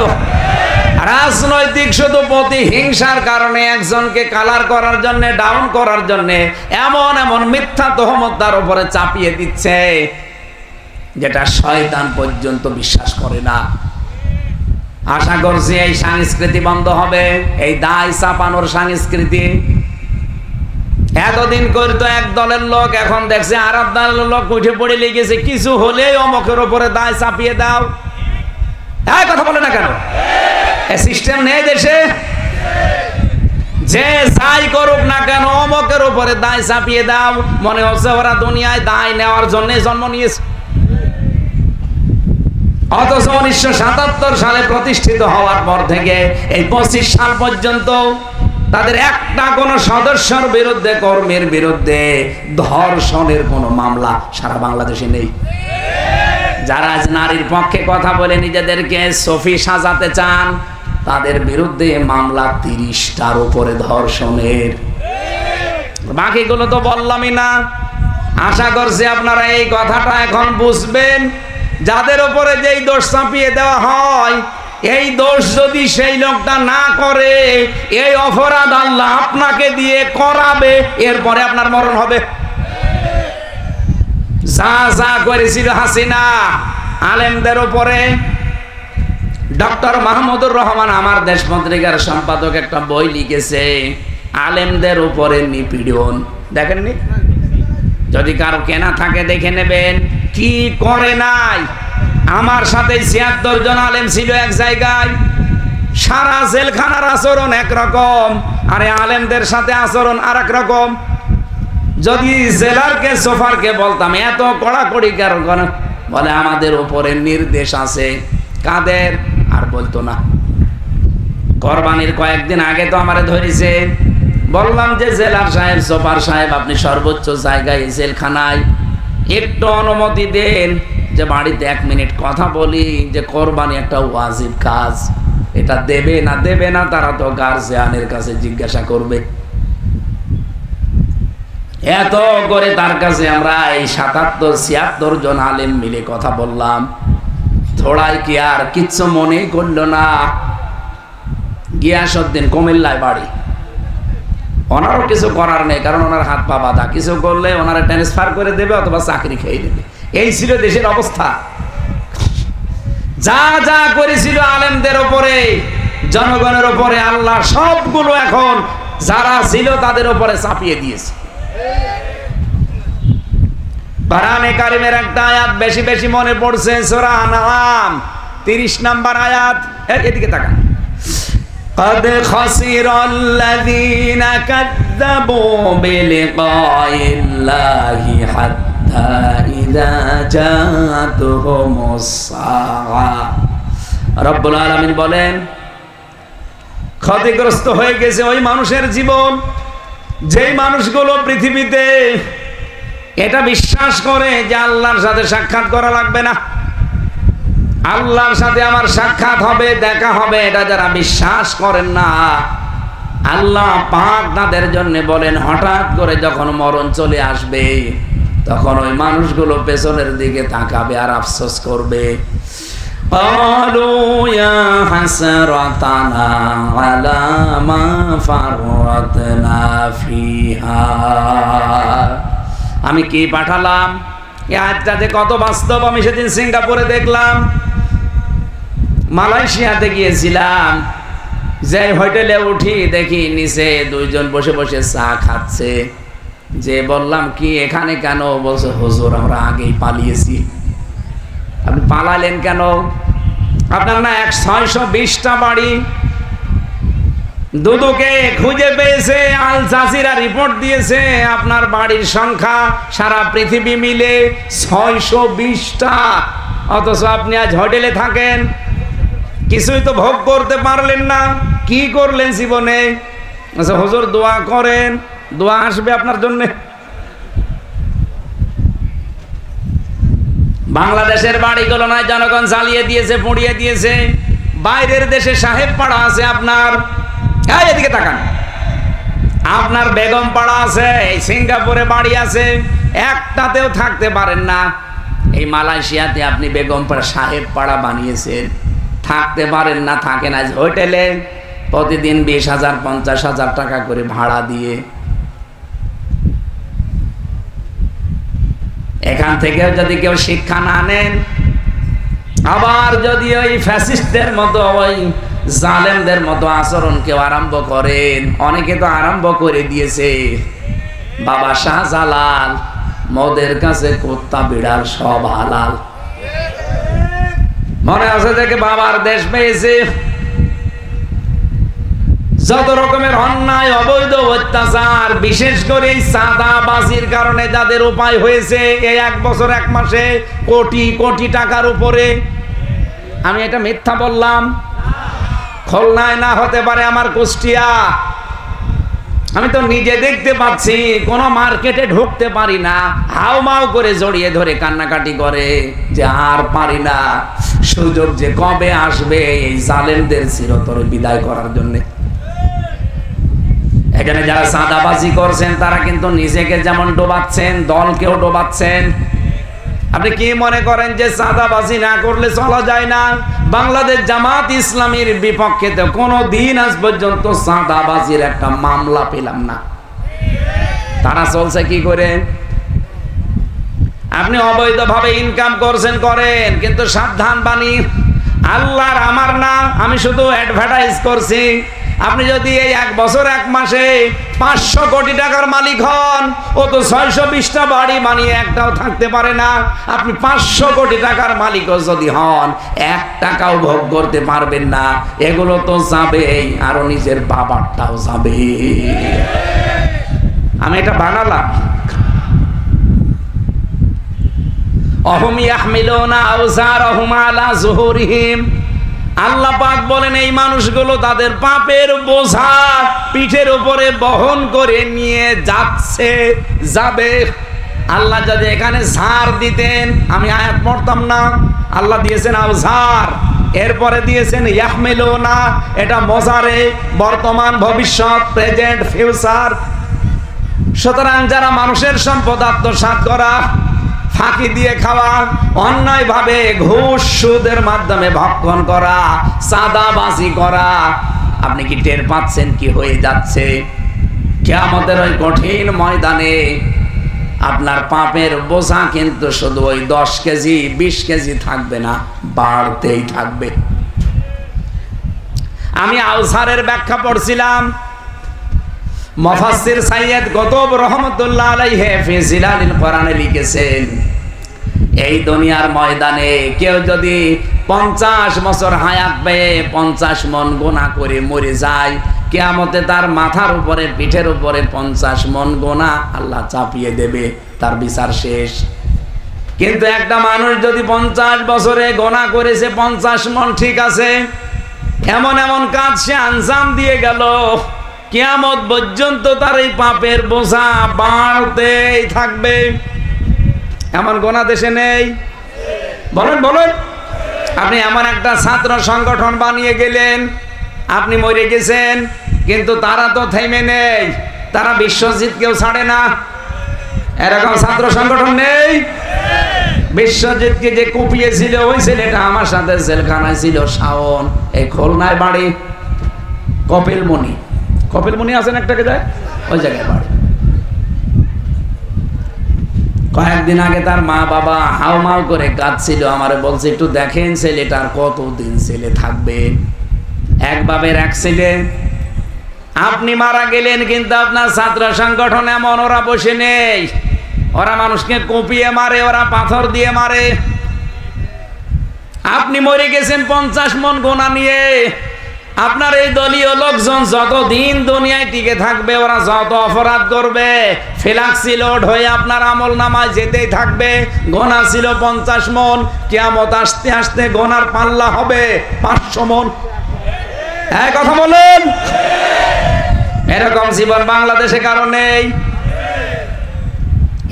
রাজনৈতিক শুধু প্রতিহিংসার কারণে একজনকে কালার করার জন্য, ডাউন করার জন্য এমন এমন মিথ্যা তহমত তার উপরে চাপিয়ে দিচ্ছে যেটা শয়তান পর্যন্ত বিশ্বাস করে না। আশা করছি এই সংস্কৃতি বন্ধ হবে, এই দায় চাপানোর সংস্কৃতি। এতদিন করতো এক দলের লোক, এখন দেখছে আর এক দলের লোক উঠে পড়ে লেগেছে, কিছু হলেই অমুকের উপরে দায় চাপিয়ে দাও। কথা বলে না কেন? সিস্টেম নেই দেশে? যে যাই করুক না কেন অমুকের উপরে দায় চাপিয়ে দাও। মনে হচ্ছে ওরা দুনিয়ায় দায় নেওয়ার জন্য জন্ম নিয়েছে। অথচ 1977 সালে প্রতিষ্ঠিত হওয়ার পর থেকে এই 25 সাল পর্যন্ত তাদের একটা কোন সদস্যের বিরুদ্ধে, কর্মীর বিরুদ্ধে ধর্ষণের কোন মামলা সারা বাংলাদেশে নেই। যারা আজ নারীর পক্ষে কথা বলে নিজেদেরকে সফি সাজাতে চান, তাদের বিরুদ্ধে মামলা 30টার উপরে ধর্ষণের। বাকিগুলো তো বললামই না। আশা করছি আপনারা এই কথাটা এখন বুঝবেন। যাদের উপরে যেই দোষ চাপিয়ে দেওয়া হয়, এই দোষ যদি সেই লোকটা না করে, এই অপরাধ আল্লাহ আপনাকে দিয়ে করাবে, এরপরে আপনার মরণ হবে। যা যা করেছিল হাসিনা আলেমদের উপরে, ডক্টর মাহমুদুর রহমান আমার দেশ পত্রিকার সম্পাদক একটা বই লিখেছে, আলেমদের উপরে নিপীড়ন। দেখেননি? যদি কারো কেনা থাকে দেখে নেবেন। কি করে নাই? আমার সাথে 76 জন আলেম ছিল এক জায়গায়। সারা জেলখানার আচরণ একরকম, আরে আলেমদের সাথে আচরণ আর এক রকম। যদি জেলারকে সোফারকে বলতাম এত কড়াকড়ি কারণ, বলে আমাদের উপরে নির্দেশ আছে। কাদের? আর বলতো না। কোরবানির কয়েকদিন আগে তো আমারে ধরেছে, বললাম যে জেলার সাহেব, সোফার সাহেব, আপনি সর্বোচ্চ জায়গায় জেলখানায় একটু অনুমতি দেন যে বাড়িতে 1 মিনিট কথা বলি, যে কোরবানি একটা ওয়াজিব কাজ, এটা দেবে না দেবে না তারা তো গার্জিয়ানের কাছে জিজ্ঞাসা করবে। এত করে তার কাছে আমরা এই 77-76 জন আলেম মিলে কথা বললাম। থোড়াই কি আর কিচ্ছু মনে করলো না। গিয়াসউদ্দিন কুমিল্লায় বাড়ি, ওনারও কিছু করার নেই, কারণ ওনার হাত পা বাঁধা। কিছু করলে ওনারা ট্রান্সফার করে দেবে অথবা চাকরি খেয়ে নেবে। এই ছিল দেশের অবস্থা। যা যা করেছিল আলেমদের উপরে, জনগণের উপরে, আল্লাহ সবগুলো এখন যারা ছিল তাদের উপরে চাপিয়ে দিয়েছে। কোরআনে কারিমের একটা আয়াত বেশি বেশি মনে পড়ছে, সূরা আনআম 30 নম্বর আয়াত। এদিকে তাকান। قد خسر الذين كذبوا بلقاء الله حتى إذا جاءتهم الساعة। রব্বুল আলামিন বলেন, ক্ষতিগ্রস্ত হয়ে গেছে ওই মানুষের জীবন যেই মানুষগুলো পৃথিবীতে এটা বিশ্বাস করে যে আল্লাহর সাথে সাক্ষাৎ করা লাগবে না, আল্লাহর সাথে আমার সাক্ষাৎ হবে, দেখা হবে, এটা যারা বিশ্বাস করেন না, আল্লাহ পাক তাদের জন্য বলেন হঠাৎ করে যখন মরণ চলে আসবে তখন ওই মানুষগুলো পেছনের দিকে তাকাবে আর আফসোস করবে। قالوا يا حسرتنا على ما فرطنا فيها। আমি কি পাঠালাম, এই আয়াতটাতে কত বাস্তব। আমি সেদিন সিঙ্গাপুরে দেখলাম, মালয়েশিয়াতে গিয়েছিলাম, যে হোটেলে উঠি দেখি নিচে দুইজন বসে বসে চা খাচ্ছে। যে বললাম কি এখানে কেন? বলছে হুজুর আমরা আগেই পালিয়েছি। আপনি পালালেন কেন? আপনার না 620টা বাড়ি দুদুকে খুঁজে পেয়েছে, আল জাজিরা রিপোর্ট দিয়েছে আপনার বাড়ির সংখ্যা সারা পৃথিবী মিলে 620টা। অথচ আপনি আজ হোটেলে থাকেন, কিছুই তো ভোগ করতে পারলেন না। কি করলেন জীবনে? আচ্ছা হুজুর দোয়া করেন, দোয়া আসবে আপনার জন্য। বাংলাদেশের বাড়িগুলো নয় জনগণ জ্বালিয়ে দিয়েছে, পুড়িয়ে দিয়েছে। বাইরের দেশে সাহেব পাড়া আছে আপনার, এদিকে তাকান, আপনার বেগম পাড়া আছে, এই সিঙ্গাপুরে বাড়ি আছে, একটাতেও থাকতে পারেন না। এই মালয়েশিয়াতে আপনি বেগম পাড়া সাহেব পাড়া বানিয়েছেন, থাকতে পারেন না, থাকেন আজ হোটেলে প্রতিদিন 20,000 50,000 টাকা করে ভাড়া দিয়ে। এখান থেকেও যদি কেউ শিক্ষা না নেন, আবার যদি ওই ফ্যাসিস্টদের মতো ওই জালেমদের মতো আচরণ কেউ আরম্ভ করেন, অনেকে তো আরম্ভ করে দিয়েছে। বাবা শাহজালাল, মদের কাছে কুত্তা বিড়াল সব হালাল। মনে আছে দেখে বাবার দেশ পেয়েছে, যত রকমের অন্যায় অবৈধ অত্যাচার, বিশেষ করে এই চাঁদাবাজির কারণে যাদের উপায় হয়েছে এই 1 বছর 1 মাসে কোটি কোটি টাকার উপরে। আমি এটা মিথ্যা বললাম? খুলনায় না হতে পারে আমার কুষ্টিয়া। আমি তো নিজে দেখতে পাচ্ছি, কোন মার্কেটে ঢুকতে পারি না, হাউমাউ করে জড়িয়ে ধরে কান্নাকাটি করে যে আর পারি না, সুযোগ যে কবে আসবে এই জালেমদের চিরতরে বিদায় করার জন্য। এখানে যারা চাঁদাবাজি করছেন তারা কিন্তু নিজেকে যেমন ডোবাচ্ছেন, দলকেও ডোবাচ্ছেন। আপনি কি মনে করেন যে চাঁদাবাজি না করলে চলা যায় না? বাংলাদেশ জামাত ইসলামীর বিপক্ষে তো কোনো দিন আজ পর্যন্ত চাঁদাবাজির একটা মামলা পেলাম না। তারা চলছে কি করে? আপনি অবৈধভাবে ইনকাম করছেন করেন, কিন্তু সাবধান বাণী আল্লাহর আমার না, আমি শুধু অ্যাডভার্টাইজ করছি। আপনি যদি এই 1 বছর 1 মাসে 500 কোটি টাকার মালিক হন, ও তো 620টা বাড়ি বানিয়ে একটাও থাকতে পারে না। আপনি 500 কোটি টাকার মালিকও যদি হন, 1 টাকাও ভোগ করতে পারবেন না। এগুলো তো যাবেই, আরো নিজের বাবারটাও যাবে। আমি এটা বানালাম। অহুম ইয়াহমিলুনা আওজারহুম আলা যুহুরিহিম। আল্লাহ পাক বলেন এই মানুষগুলো তাদের পাপের বোঝা পিঠের উপরে বহন করে নিয়ে যাচ্ছে, যাবে। আল্লাহ যদি এখানে ঝাড় দিতেন আমি আয়াত পড়তাম না। আল্লাহ দিয়েছেন আওজার, এরপরে দিয়েছেন ইয়াহমিলুনা। এটা মজারে, বর্তমান, ভবিষ্যৎ, প্রেজেন্ট, ফিউচার। সুতরাং যারা মানুষের সম্পদ আত্মসাৎ করা, ফাঁকি দিয়ে খাওয়া, অন্যায় ভাবে ঘুষ সুদের মাধ্যমে ভক্ষণ করা, চাঁদাবাজি করা, আপনি কি টের পাচ্ছেন কি হয়ে যাচ্ছে? কিয়ামতের ওই কঠিন ময়দানে আপনার পাপের বোঝা কিন্তু শুধু ওই 10 কেজি 20 কেজি থাকবে না, বাড়তেই থাকবে। আমি আউসারের ব্যাখ্যা পড়ছিলাম, মুফাসসির সাইয়্যিদ কুতুব রহমাতুল্লাহ আলাইহি ফি জিলালিল কোরআনে লিখেছেন, এই দুনিয়ার ময়দানে কেউ যদি 50 বছর হায়াত পেয়ে 50 মন গুনাহ করে মরে যায়, কিয়ামতে তার মাথার উপরে পিঠের উপরে 50 মন গুনাহ আল্লাহ চাপিয়ে দেবে, তার বিচার শেষ। কিন্তু একটা মানুষ যদি 50 বছরে গুনাহ করেছে 50 মন, ঠিক আছে, এমন এমন কাজ সে আঞ্জাম দিয়ে গেল, কিয়ামত পর্যন্ত তার এই পাপের বোঝা বাড়তেই থাকবে। এমন গুনাহ দেশে নেই? বলেন বলেন। আপনি এমন একটা ছাত্র সংগঠন বানিয়ে গেলেন, আপনি মরে গেছেন, কিন্তু তারা তো থেমে নেই, তারা বিশ্বজিৎ কেউ ছাড়ে না। এরকম ছাত্র সংগঠন নেই? বিশ্বজিৎকে যে কুপিয়েছিল ওই ছেলেটা আমার সাথে জেলখানায় ছিল, শাওন, এই খুলনায় বাড়ি, কপিলমুনি, কপিলমুনি আছেন একটাকে যায়, ওই জায়গায় বাড়ি। কয়েকদিন আগে তার মা বাবা হাউমাউ করে কাঁদছিল, আমারে বলছে একটু দেখেন ছেলেটার কতদিন ছেলে থাকবে। এক বাবের এক ছেলে। আপনি মারা গেলেন, কিন্তু আপনার ছাত্র সংগঠন এমন, ওরা বসে নেই, ওরা মানুষকে কুপিয়ে মারে, ওরা পাথর দিয়ে মারে। আপনি মরে গেছেন 50 মন গুনাহ নিয়ে, আপনার এই দলীয় লোকজন যতদিন দুনিয়ায় টিকে থাকবে, ওরা যত অপরাধ করবে, ফ্লাক্সি লোড হয়ে আপনার আমলনামায় যেতেই থাকবে। গুনাহ ছিল 50 মন, কিয়ামত আসতে আসতে গুনার পাল্লা হবে 500 মন। হ্যাঁ, কথা বলেন। এরকম জীবন বাংলাদেশে কারো নেই।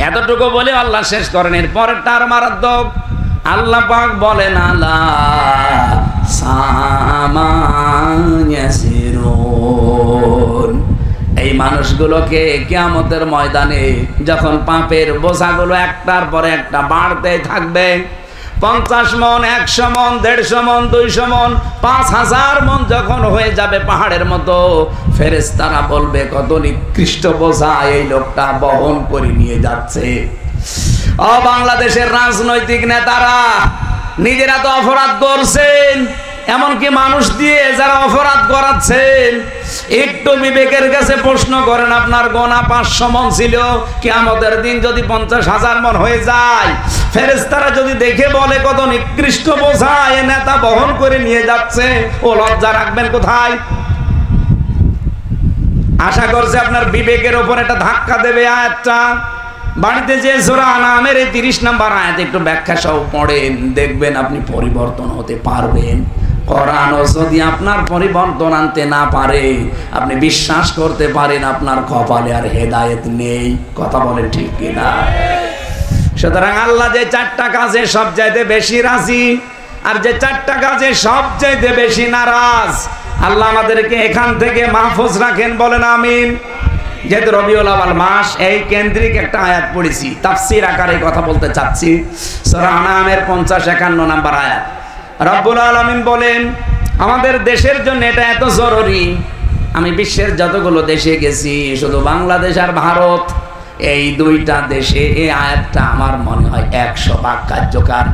এতটুকু বলে আল্লাহ শেষ করেন, এর পরেরটা আর মারাত্মক। আল্লাহ পাক বলেন, আলা সামায়াসিরুন, এই মানুষগুলোকে কিয়ামতের ময়দানে যখন পাপের বোঝাগুলো একটার পরে একটা বাড়তে থাকবে, 50 মন, 100 মন, 150 মন, 200 মন, 5000 মন যখন হয়ে যাবে পাহাড়ের মতো, ফেরেশতারা বলবে কত নিকৃষ্ট বোঝা এই লোকটা বহন করে নিয়ে যাচ্ছে। ও বাংলাদেশের রাজনৈতিক নেতারা, নিজেরা তো অপরাধ করছেন, এমনকি মানুষ দিয়ে যারা অপরাধ করাচ্ছেন, একটু বিবেকের কাছে প্রশ্ন করেন, আপনার গুনাহ 500 মন ছিল, কিয়ামতের দিন যদি 50,000 মন হয়ে যায়, ফেরেশতারা যদি দেখে বলে কত নিকৃষ্ট বোঝা এ নেতা বহন করে নিয়ে যাচ্ছে, ও লজ্জা রাখবেন কোথায়? আশা করছে আপনার বিবেকের উপর একটা ধাক্কা দেবে আয়াতটা। বাড়িতে যে সূরা আনামের 30 নম্বর আয়াত একটু ব্যাখ্যা সহ পড়েন, দেখবেন আপনি পরিবর্তন হতে পারবেন। কোরআনও যদি আপনার পরিবর্তন আনতে না পারে, আপনি বিশ্বাস করতে পারেন আপনার কপালে আর হেদায়েত নেই। কথা বলেন ঠিক কিনা? সুতরাং আল্লাহ যে 4টা কাজে সবচাইতে বেশি রাজি, আর যে 4টা কাজে সবচাইতে বেশি নারাজ, আল্লাহ আমাদেরকে এখান থেকে মাহফুজ রাখেন, বলেন আমিন। যেহেতু রবিউল আউয়াল মাস, এই কেন্দ্রিক একটা আয়াত পড়েছি, তাফসীর আকারে কথা বলতে চাচ্ছি। সূরা আনামের 50-51 নম্বর আয়াত। রব্বুল আলামিন বলেন, আমাদের দেশের জন্য এটা এত জরুরি, আমি বিশ্বের যতগুলো দেশে গেছি, শুধু বাংলাদেশ আর ভারত, এই 2টা দেশে এই আয়াতটা আমার মনে হয় 100 কার্যকর।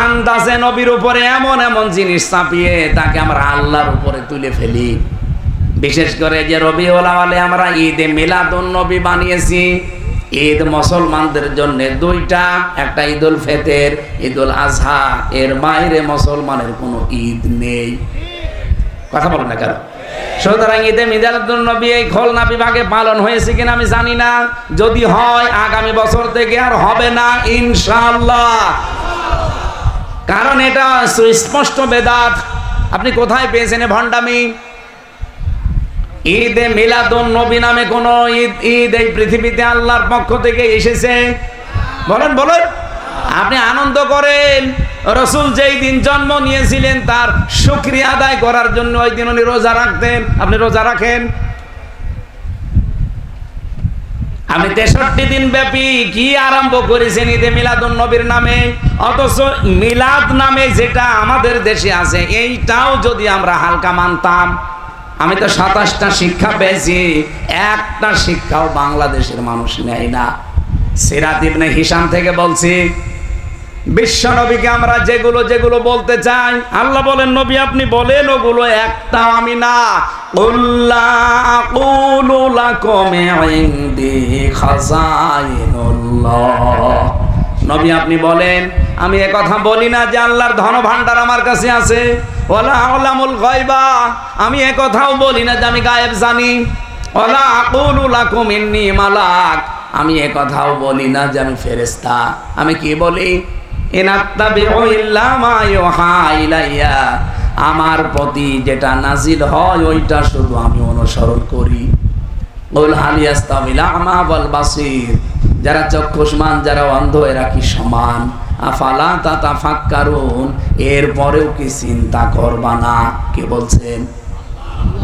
আন্দাজে নবীর উপরে এমন এমন জিনিস চাপিয়ে তাকে আমরা আল্লাহর উপরে তুলে ফেলি। বিশেষ করে যে রবিউল আউয়ালে আমরা ঈদে মিলাদুন নবী বানিয়েছি, ঈদ মুসলমানদের জন্য 2টা, একটা ঈদুল ফিতর, ঈদুল আজহা, এর বাইরে মুসলমানের কোনো ঈদ নেই। কথা বলেন না কেন? সুতরাং ঈদে মিলাদুন নবী এই খুলনা বিভাগে পালন হয়েছে কিনা আমি জানি না, যদি হয় আগামী বছর থেকে আর হবে না ইনশাআল্লাহ, কারণ এটা সুস্পষ্ট বেদাত। আপনি কোথায় পেয়েছেন ভণ্ডামি? ঈদে মিলাদুন নবী নামে কোন ঈদ এই পৃথিবীতে আল্লাহর পক্ষ থেকে এসেছে? বলেন বলেন। আপনি আনন্দ করেন, রাসূল যেই দিন জন্ম নিয়েছিলেন তার শুকরিয়া আদায় করার জন্য ওই দিন উনি রোজা রাখতেন, আপনি রোজা রাখেন। আপনি 63 দিন ব্যাপী কি আরম্ভ করেছেন ঈদে মিলাদুন নবীর নামে, অথচ মিলাদ নামে যেটা আমাদের দেশে আছে এইটাও যদি আমরা হালকা মানতাম। আমি তো 27টা শিক্ষা পেয়েছি, একটা শিক্ষাও বাংলাদেশের মানুষ নেয় না। সিরাত ইবনে হিশাম থেকে বলছি, বিশ্ব নবীকে আমরা যেগুলো যেগুলো বলতে চাই, আল্লাহ বলেন নবী আপনি বলেন ওগুলো একটাও আমি না। কুল্লা আকুলু লাকুম ইনদি খাযাইনুল্লাহ, নবী আপনি বলেন আমি এ কথা বলি না যে আল্লাহর ধন ভান্ডার আমার কাছে আছে। ওয়ালা আলামুল গায়বা, আমি এ কথাও বলি না যে আমি গায়েব জানি। ওয়ালা আকুলু লাকুম ইন্নী মালাক, আমি এ কথাও বলি না যে আমি ফেরেশতা। আমি কি বলি? ইনাত্তাবিউ ইল্লা মা ইউহা ইলাইয়া, আমার প্রতি যেটা নাজিল হয় ওইটা শুধু আমি অনুসরণ করি। কুল হাল ইয়াস্তাবিল আমা ওয়াল বাসীর, যারা চক্ষুষ্মান যারা অন্ধ এরা কি সমান? আফালা তাতাফাক্কারুন, এরপরেও কি চিন্তা করবা না? কে বলছেন?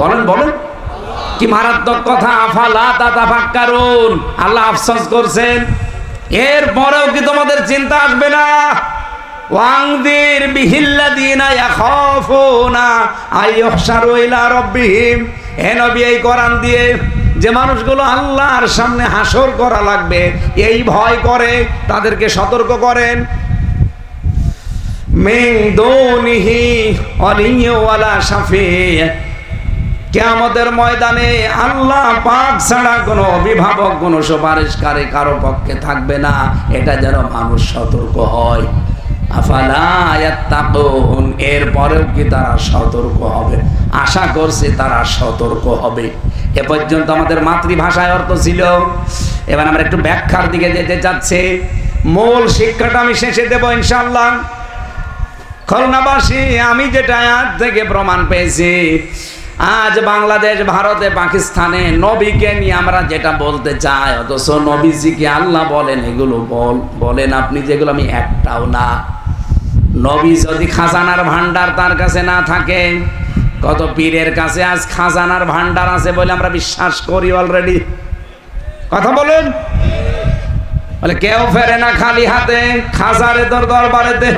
বলেন বলেন, কি মারাত্মক কথা! আফালা তাতাফাক্কারুন, আল্লাহ আফসোস করছেন, এরপরেও কি তোমাদের চিন্তা আসবে না? ওয়াংদির বিহিল্লাযিনা ইয়াখাফুনা আইয়ুহশারু ইলা রাব্বিহিম, হে নবী এই কোরআন দিয়ে যে মানুষগুলো আল্লাহর সামনে হাসর করা লাগবে এই ভয় করে তাদেরকে সতর্ক করেন। মিন দুনিহি ওয়ালিয়্যুন ওয়ালা শাফি', কিয়ামতের ময়দানে আল্লাহ পাক ছাড়া কোনো অভিভাবক কোনো সুপারিশকারী কারো পক্ষে থাকবে না, এটা যেন মানুষ সতর্ক হয়। আফালা ইয়াত্তাকুন, এরপরেও কি তারা সতর্ক হবে? আশা করছি তারা সতর্ক হবে। এ পর্যন্ত আমাদের মাতৃভাষায় অর্থ ছিল, এবার আমরা একটু ব্যাখ্যার দিকে যেতে চাচ্ছি। মূল শিক্ষাটা আমি শেষে দেব ইনশাআল্লাহ। খুলনাবাসী, আমি যেটা আয়াত থেকে প্রমাণ পেয়েছি, আজ বাংলাদেশ ভারতে পাকিস্তানে নবীকে নিয়ে আমরা যেটা বলতে চাই, অথচ নবীজিকে আল্লাহ বলেন এগুলো বলেন আপনি যেগুলো আমি একটাও না। নবী যদি খাজানার ভান্ডার তার কাছে না থাকে, কত পীরের কাছে আজ খাজানার ভান্ডার আছে বলে আমরা বিশ্বাস করি অলরেডি। কথা বলেন, বলে কেউ ফেরে না খালি হাতে, খাজারে তোর দরবারেতে।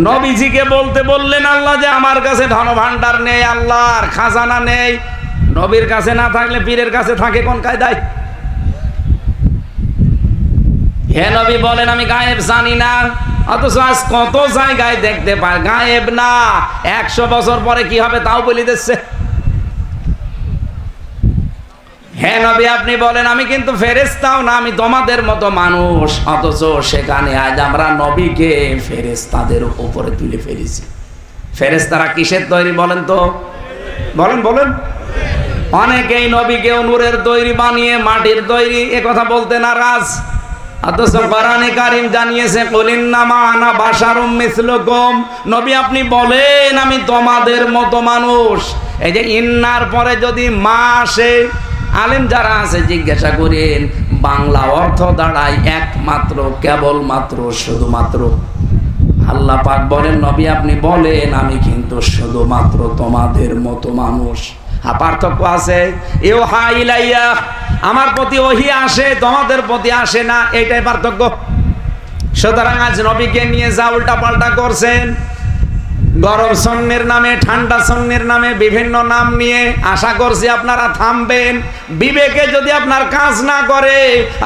নবীজিকে বলতে বললেন আল্লাহ যে আমার কাছে ধন ভান্ডার নেই, আল্লাহর খাজানা নেই। নবীর কাছে না থাকলে পীরের কাছে থাকে কোন কায়দায়? হে নবী বলেন আমি গায়েব জানি না, অথচ আজ কত জায়গায় দেখতে পায় গায়েব না, 100 বছর পরে কি হবে তাও বলে দিচ্ছে। হে নবী আপনি বলেন আমি কিন্তু ফেরেশতাও না, আমি তোমাদের মতো মানুষ, অথচ সেখানে আজ আমরা নবীকে ফেরেশতাদের উপরে তুলে ফেলেছি। ফেরেশতারা কিসের তৈরি বলেন তো? বলেন বলেন। অনেকেই নবীকে নূরের তৈরি বানিয়ে মাটির তৈরি এ কথা বলতে নারাজ, অথচ কোরআনে কারীম জানিয়েছে কুলিন্নামা আনা বাশারুম মিসলুকুম, নবী আপনি বলেন আমি তোমাদের মতো মানুষ। এই যে ইন্নার পরে যদি মা আসে, আলেম যারা আছে জিজ্ঞাসা করেন বাংলা অর্থ দাঁড়ায় একমাত্র, কেবলমাত্র, শুধুমাত্র। আল্লাহ পাক বলেন নবী আপনি বলেন আমি কিন্তু শুধুমাত্র তোমাদের মতো মানুষ। পার্থক্য আছে, ইউহা ইলাইয়া, আমার প্রতি ওহী আসে, তোমাদের প্রতি আসে না, এইটাই পার্থক্য। সুতরাং আজ নবীকে নিয়ে যা উল্টা পাল্টা করছেন, গরম সন্ন্যের নামে, ঠান্ডা সন্ন্যের নামে বিভিন্ন নাম নিয়ে, আশা করছি আপনারা থামবেন। বিবেকে যদি আপনার কাজ না করে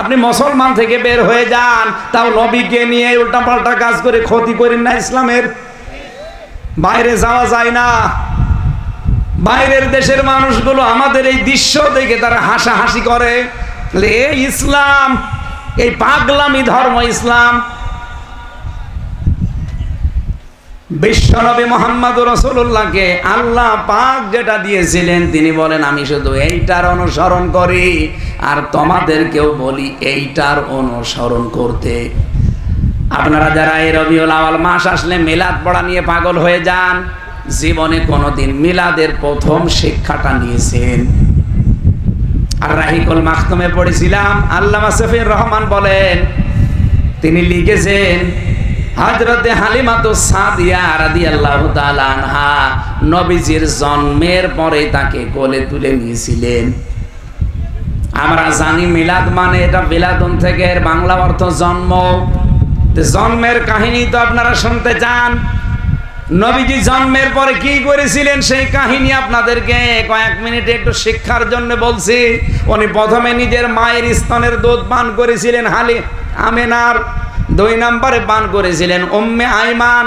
আপনি মুসলমান থেকে বের হয়ে যান, তাও নবীকে নিয়ে উল্টা পাল্টা কাজ করে ক্ষতি করেন না ইসলামের। বাইরে যাওয়া যায় না, বাইরের দেশের মানুষগুলো আমাদের এই দৃশ্য দেখে তারা হাসাহাসি করে, এই ইসলাম, এই পাগলামি ধর্ম ইসলাম। বিশ্বনবী মুহাম্মদুর রাসূলুল্লাহকে আল্লাহ পাক যেটা দিয়েছিলেন তিনি বলেন আমি শুধু এইটার অনুসরণ করি, আর তোমাদেরকেও বলি এইটার অনুসরণ করতে। আপনারা যারা এই রবিউল আউয়াল মাস আসলে মিলাদ পড়া নিয়ে পাগল হয়ে যান, জীবনে কোনোদিন মিলাদের প্রথম শিক্ষাটা নিয়েছেন? আর রাহিকুল মাখতুমে পড়েছিলাম, আল্লামা সফির রহমান বলেন, তিনি লিখেছেন হযরতে হালিমাতুস সাদিয়া রাদিয়াল্লাহু তাআলা আনহা নবীজির জন্মের পরে তাকে কোলে তুলে নিয়েছিলেন। আমরা জানি মিলাদ মানে এটা বিলাদুন থেকে এর বাংলা অর্থ জন্ম। জন্মের কাহিনী তো আপনারা শুনতে চান, নবীজি জন্মের পরে কি করেছিলেন সেই কাহিনী আপনাদেরকে কয়েক মিনিটে একটু শিক্ষার জন্য বলছি। উনি প্রথমে নিজের মায়ের স্তনের দুধ পান করেছিলেন আমেনার, 2 নম্বরে পান করেছিলেন উম্মে আইমান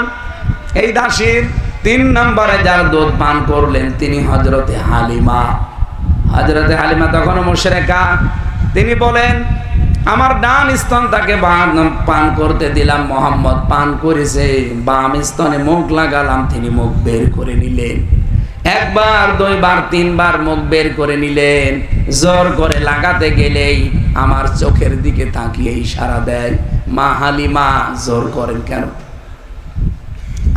এই দাসীর, 3 নম্বরে যার দুধ পান করলেন তিনি হযরতে হালিমা। হযরতে হালিমা তখন মুশরিকা, তিনি বলেন আমার ডান স্তন তাকে পান করতে দিলাম, মোহাম্মদ পান করেছে, বাম স্তনে মুখ লাগালাম, তিনি মুখ বের করে নিলেন। 1 বার 2 বার 3 বার মুখ বের করে নিলেন। জোর করে লাগাতে গেলেই আমার চোখের দিকে তাকিয়ে ইশারা দেয়, মা হালিমা জোর করেন কেন?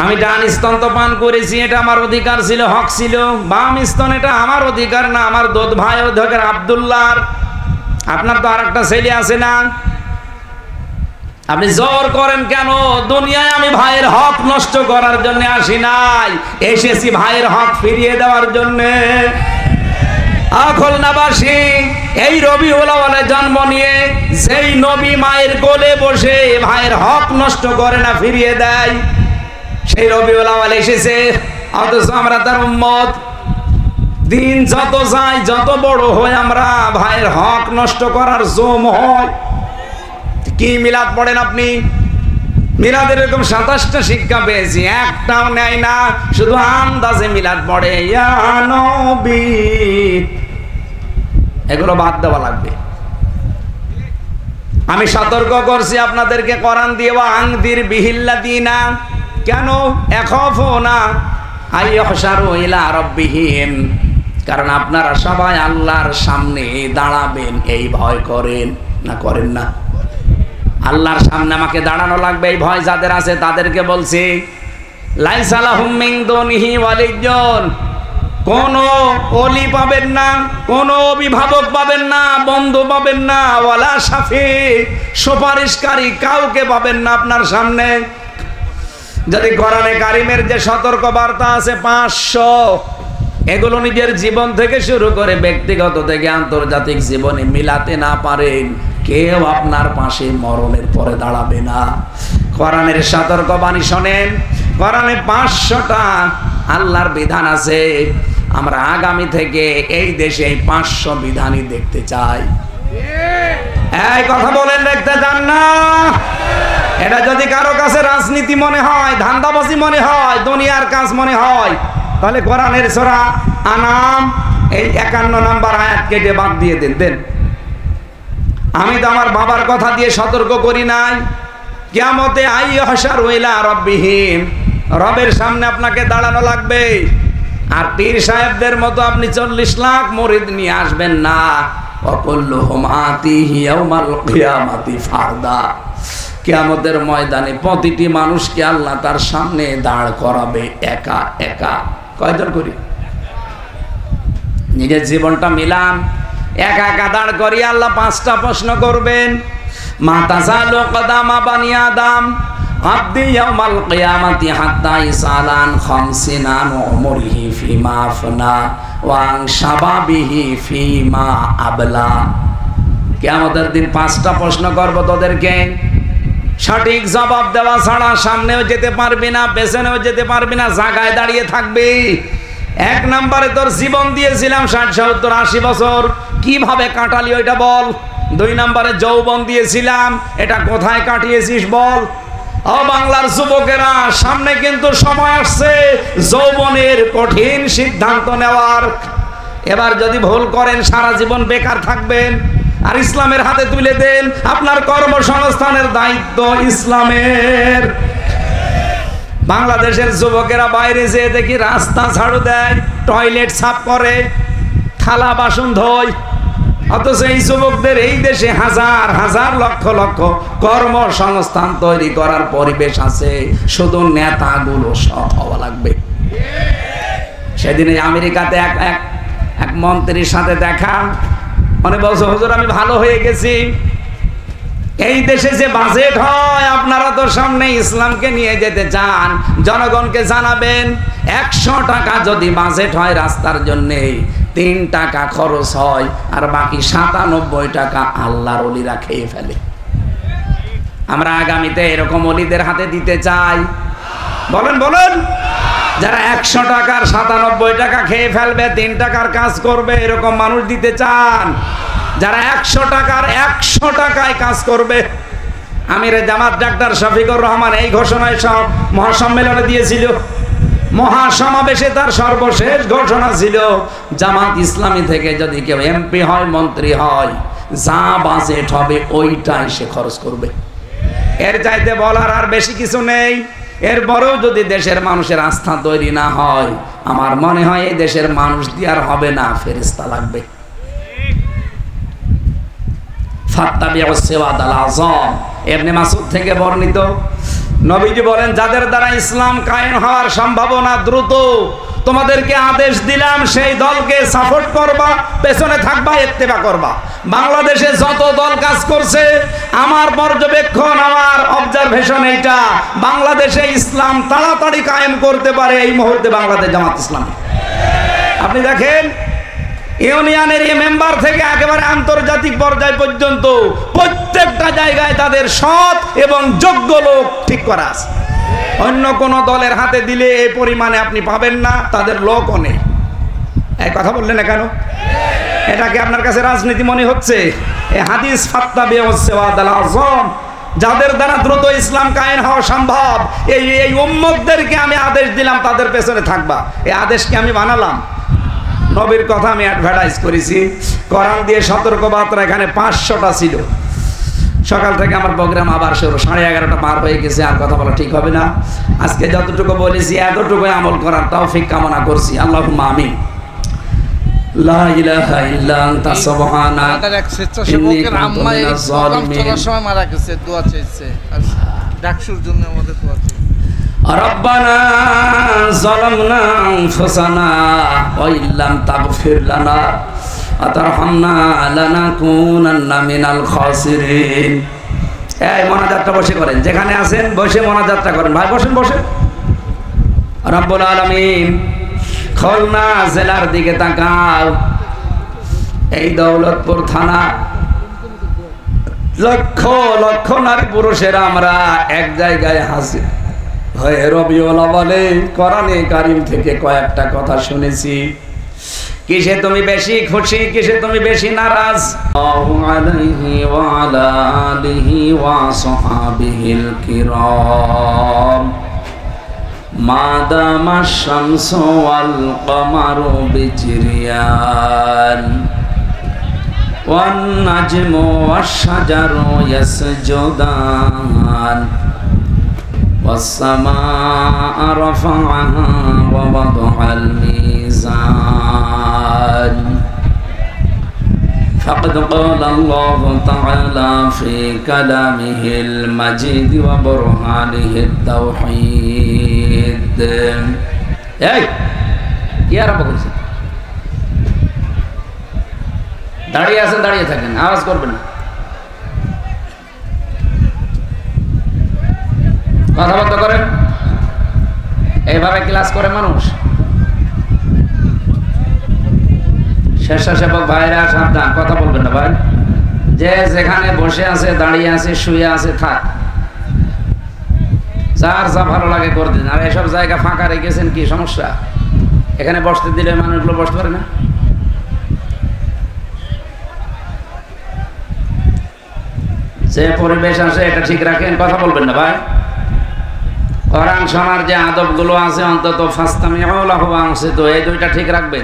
আমি ডান স্তন তো পান করেছি, এটা আমার অধিকার ছিল, হক ছিল। বাম স্তন এটা আমার অধিকার না, আমার দুধ ভাই অধিকার আব্দুল্লাহর। আপনার তো আরেকটা ছেলে আছে না, আপনি জোর করেন কেন? দুনিয়ায় আমি ভাইয়ের হক নষ্ট করার জন্য আসি নাই, এসেছি ভাইয়ের হক ফিরিয়ে দেওয়ার জন্য। খুলনাবাসী এই রবিউল আউয়ালে জন্ম নিয়ে যেই নবী মায়ের কোলে বসে ভাইয়ের হক নষ্ট করে না, ফিরিয়ে দেয়, সেই রবিউল আউয়াল এসেছে, অথচ আমরা তার উম্মত। দিন যত যায়, যত বড় হয়, আমরা ভাইয়ের হক নষ্ট করার জম হয়। কি মিলাদ পড়েন আপনি? মিলাদের এরকম 27টা শিক্ষা পেয়েছি, একটাও নেয় না, শুধু আন্দাজে মিলাদ পড়ে, ইয়া নবী। এগুলো বাদ দেওয়া লাগবে। আমি সতর্ক করছি আপনাদেরকে কোরআন দিয়ে, আনদির বিহিল্লাদিনা, কেন? এখাফুনা আইয়ুহশারু ইলা রাব্বিহিম, কারণ আপনারা সবাই আল্লাহর সামনে দাঁড়াবেন, এই ভয় করেন না? করেন না? আল্লাহর সামনে আমাকে দাঁড়ানো লাগবে, এই ভয় যাদের আছে তাদেরকে বলছি, লাইসা লাহুম মিন দুনিহি ওয়ালিয়্যুন, কোন ওলি পাবেন না, কোন অভিভাবক পাবেন না, বন্ধু পাবেন না, ওয়ালা শাফি, সুপারিশকারী কাউকে পাবেন না আপনার সামনে। যদি কোরআনে কারিমের যে সতর্ক বার্তা আছে 500, এগুলো নিজের জীবন থেকে শুরু করে ব্যক্তিগত থেকে আন্তর্জাতিক জীবনে মিলাতে না পারেন, কেউ আপনার পাশে মরণের পরে দাঁড়াবে না। কোরআনের সতর্কবাণী শোনেন, কোরআনে 500টা আল্লাহর বিধান আছে। আমরা আগামী থেকে এই দেশে এই 500 বিধানই দেখতে চাই। এই কথা বলেন, দেখতে চান না? এটা যদি কারো কাছে রাজনীতি মনে হয়, ধান্দাবাজি মনে হয়, দুনিয়ার কাজ মনে হয়, তাহলে কোরআনের সূরা আনাম এই 51 নম্বর আয়াত কেটে বাদ দিয়ে দেন। আমি তো আমার বাবার কথা দিয়ে সতর্ক করি নাই, কিয়ামতে আইয়ুহশারু ইলা রাব্বিহিম, রবের সামনে আপনাকে দাঁড়ানো লাগবে। আর পীর সাহেবদের মতো আপনি 40 লাখ মুরিদ নিয়ে আসবেন না। ওয়াকুল্লুহুম আতিহি ইয়াউমাল কিয়ামাতি ফারদা, কিয়ামতের ময়দানে প্রতিটি মানুষকে আল্লাহ তার সামনে দাঁড় করাবে একা একা। কয়জন করি? নিজের জীবনটা মিলান, একা একা দাঁড় করিয়ে আল্লাহ 5টা প্রশ্ন করবেন। মা তাযালু কদামা বানি আদম আব্দি ইয়াউমাল কিয়ামাতি হাত্তা ইসালান খামসিনা উমরিহি ফিমা আফনা ওয়া আন শাবাবিহি ফিমা আবলা। কিয়ামতের দিন 5টা প্রশ্ন করব তোদেরকে, সঠিক জবাব দেওয়া ছাড়া সামনেও যেতে পারবি না, পেছনেও যেতে পারবি না, জায়গায় দাঁড়িয়ে থাকবি। 1 নম্বরে তোর জীবন দিয়েছিলাম 60, 70, 80 বছর, কিভাবে কাটালি ওইটা বল। 2 নম্বরে যৌবন দিয়েছিলাম, এটা কোথায় কাটিয়েছিস বল। ও বাংলার যুবকেরা, সামনে কিন্তু সময় আসছে যৌবনের কঠিন সিদ্ধান্ত নেওয়ার। এবার যদি ভুল করেন সারা জীবন বেকার থাকবেন। আর ইসলামের হাতে তুলে দেন, আপনার কর্মসংস্থানের দায়িত্ব ইসলামের। বাংলাদেশের যুবকেরা বাইরে যেয়ে দেখি রাস্তা ঝাড়ু দেয়, টয়লেট সাফ করে, থালা বাসন ধোয়, অথচ এই যুবকদের এই দেশে হাজার হাজার লক্ষ লক্ষ কর্মসংস্থান তৈরি করার পরিবেশ আছে। শুধু নেতাগুলো সৎ হওয়া লাগবে। সেদিন আমেরিকাতে এক মন্ত্রীর সাথে দেখা, মানে বলছে হুজুর আমি ভালো হয়ে গেছি, এই দেশে যে বাজেট হয় আপনারা তো সামনে ইসলামকে নিয়ে যেতে চান, জনগণকে জানাবেন 100 টাকা যদি বাজেট হয় রাস্তার জন্যে, 3 টাকা খরচ হয়, আর বাকি 97 টাকা আল্লাহর ওলিরা খেয়ে ফেলে। আমরা আগামীতে এরকম ওলিদের হাতে দিতে চাই। বলেন বলেন। যারা 100 টাকার 97 টাকা খেয়ে ফেলবে, 3 টাকার কাজ করবে, এরকম মানুষ দিতে চান? যারা 100 টাকার 100 টাকায় কাজ করবে। আমিরে জামাত ডাক্তার শফিকুর রহমান এই ঘোষণায় সব মহাসম্মেলনে দিয়েছিল, মহাসমাবেশে তার সর্বশেষ ঘোষণা ছিল, জামাত ইসলামী থেকে যদি কেউ এমপি হয়, মন্ত্রী হয়, যা বাজেট হবে ওইটাই সে খরচ করবে। এর চাইতে বলার আর বেশি কিছু নেই। এরপরেও যদি দেশের মানুষের আস্থা তৈরি না হয়, আমার মনে হয় এই দেশের মানুষ দিয়ে আর হবে না, ফেরেশতা লাগবে। ফাত্তাবিউস সিরাতাল আযম, ইবনে মাসউদ থেকে বর্ণিত, নবীজি বলেন, যাদের দ্বারা ইসলাম কায়েম হওয়ার সম্ভাবনা দ্রুত, তোমাদেরকে আদেশ দিলাম সেই দলকে সাপোর্ট করবা, পেছনে থাকবা, ইত্তেবা করবা। বাংলাদেশে যত দল কাজ করছে, আমার পর্যবেক্ষণ, আমার অবজারভেশন এইটা, বাংলাদেশে ইসলাম তাড়াতাড়ি কায়েম করতে পারে এই মুহূর্তে বাংলাদেশ জামাত ইসলামী। আপনি দেখেন, ইউনিয়নের এই মেম্বার থেকে একেবারে আন্তর্জাতিক পর্যায় পর্যন্ত প্রত্যেকটা জায়গায় তাদের সৎ এবং যোগ্য লোক ঠিক করা আছে। অন্য কোন দলের হাতে দিলে এই পরিমাণে আপনি পাবেন না, তাদের লোকও নেই। এই কথা বললেন না কেন? এটাকে আপনার কাছে রাজনীতি মনে হচ্ছে? এই হাদিস ফাত্তাবিউস সিরাতাল আযম, যাদের দ্বারা দ্রুত ইসলাম কায়েম হওয়া সম্ভব, এই উম্মতদেরকে আমি আদেশ দিলাম তাদের পেছনে থাকবা। এই আদেশকে আমি বানালাম, নবীর কথা আমি অ্যাডভার্টাইজ করেছি, কোরআন দিয়ে সতর্কবার্তা এখানে 500টা ছিল। সকাল থেকে আমার প্রোগ্রাম আবার শুরু, 11:30 পার হয়ে গেছে, আর কথা বলা ঠিক হবে না। আজকে যতটুকু বলেছি এতটুকুই আমল করার তৌফিক কামনা করছি। আল্লাহুম্মা আমিন। লা ইলাহা ইল্লা আনতা সুবহানাকা ইন্নী কুনতু মিনাজ জালিমিন। সময় মারা গেছে, দোয়া চাইছে, আর ডাকসুর জন্য আমাদের দোয়া চাই। রব্বানা যালামনা আনফুসানা ওয়া ইল্লাম তাগফির লানা ওয়া তারহামনা লানাকুনান্না মিনাল খাসিরিন। এই মোনাজাতটা বসে করেন, যেখানে আছেন বসে মোনাজাতটা করেন। ভাই বসেন বসেন। রব্বুল আলামিন, খুলনা জেলার দিকে তাকাও। এই দৌলতপুর থানা, লক্ষ লক্ষ নারী পুরুষেরা আমরা এক জায়গায় হাজির হয়ে রবিউল আউয়ালে কোরআনে কারীম থেকে কয়েকটা কথা শুনেছি। কিসে তুমি বেশি খুশি, কিসে তুমি বেশি নারাজ? আল্লাহু আলাইহি ওয়া আলা আলিহি ওয়া সাহাবিহিল কিরাম মাদামা শামসু ওয়াল কমারু বিজরিয়ান ওয়ান নাজমু ওয়াশ শাজারু ইয়াসজুদান والسماء رفعها ووضع الميزان فقد قال الله تعالى في كلامه المجيد وبرهانه التوحيد. এই কি আরম্ভ করেছেন? দাঁড়িয়ে আছেন, দাঁড়িয়ে থাকেন, আওয়াজ করবেন না। কথাবার্তা করেন, এইভাবে ক্লাস করে মানুষ। স্বেচ্ছাসেবক ভাইরা সাবধান, কথা বলবেন না ভাই। যে যেখানে বসে আছে, দাঁড়িয়ে আছে, শুয়ে আছে, থাক, যার যা ভালো লাগে করে দিন। আর এসব জায়গা ফাঁকা রেখেছেন, কি সমস্যা? এখানে বসতে দিলে মানুষগুলো বসতে পারে না। যে পরিবেশ আছে এটা ঠিক রাখেন, কথা বলবেন না ভাই। কোরআন শোনার যে আদবগুলো আছে, অন্তত ফাস্তামিউ লাহু ওয়া আনসিতু, এই দুইটা ঠিক রাখবে।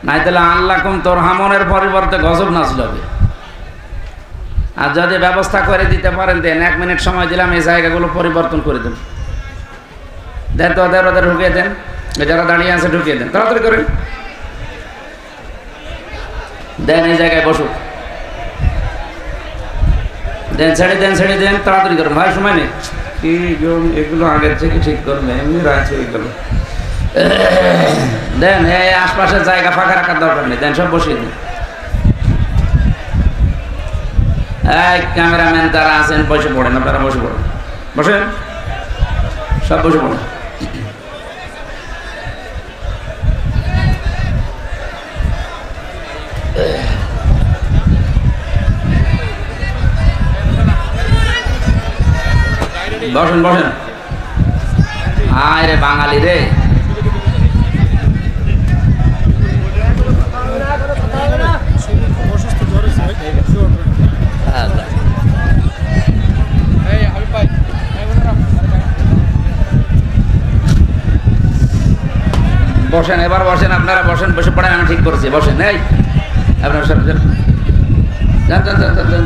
নাই তাহলে আল্লাকুম তুরহামুনের পরিবর্তে গজব নাযিল হবে। আর যদি ব্যবস্থা করে দিতে পারেন, দেন 1 মিনিট সময় দিলাম, এই জায়গাগুলো পরিবর্তন করে দেন। দেন তো, ওদের ঢুকিয়ে দেন, যারা দাঁড়িয়ে আছে ঢুকিয়ে দেন, তাড়াতাড়ি করেন। দেন এই জায়গায় বসুক, দেন ছেড়ে দেন, ছেড়ে দেন, তাড়াতাড়ি করেন ভাই, সময় নেই। কি এগুলো আগের থেকে ঠিক করবে, এমনি রাখছে এগুলো। দেন এই আশপাশের জায়গা ফাঁকা রাখার দরকার নেই, দেন সব বসিয়ে দিন। এই ক্যামেরাম্যান তারা আছেন, বসে পড়েন, আপনারা বসে পড়েন, বসেন, সব বসে পড়েন। বসেন বসেন। হায় রে বাঙালি রে। বসেন, এবার বসেন, আপনারা বসেন, বসে পড়েন, আমি ঠিক করছি, বসেন। এই আপনার সব যান যান যান যান যান।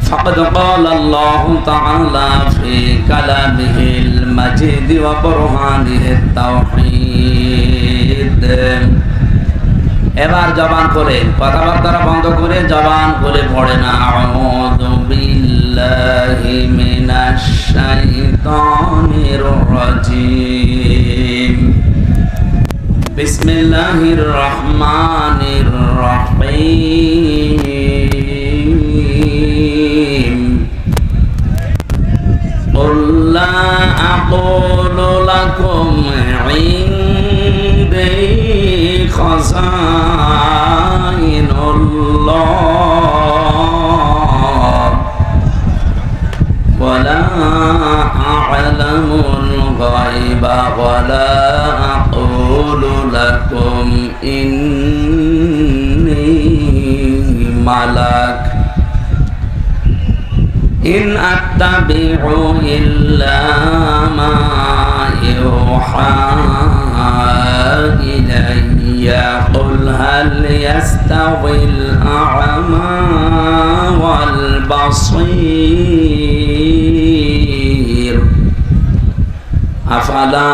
فقد قال الله تعالى في كلامه المجيد وبرهانه التوحيد। এবার জবান করে, কথাবার্তা বন্ধ করে জবান করে পড়েন। আউযু বিল্লাহি মিনাশ শাইতানির রাজীম। বিসমিল্লাহির রহমানির রহিম। কুল লা আকুলু লাকুম ইনদি খাযাইনুল্লাহ ওয়ালা আ'লামুল গায়বা ওয়ালা আকুলু লাকুম ইন্নী মালাক ইন আত্তাবি'ু ইল্লা মা ইউহা ইলাইয়া কুল হাল ইয়াস্তাউিল আ'মা ওয়াল বাসীর আফালা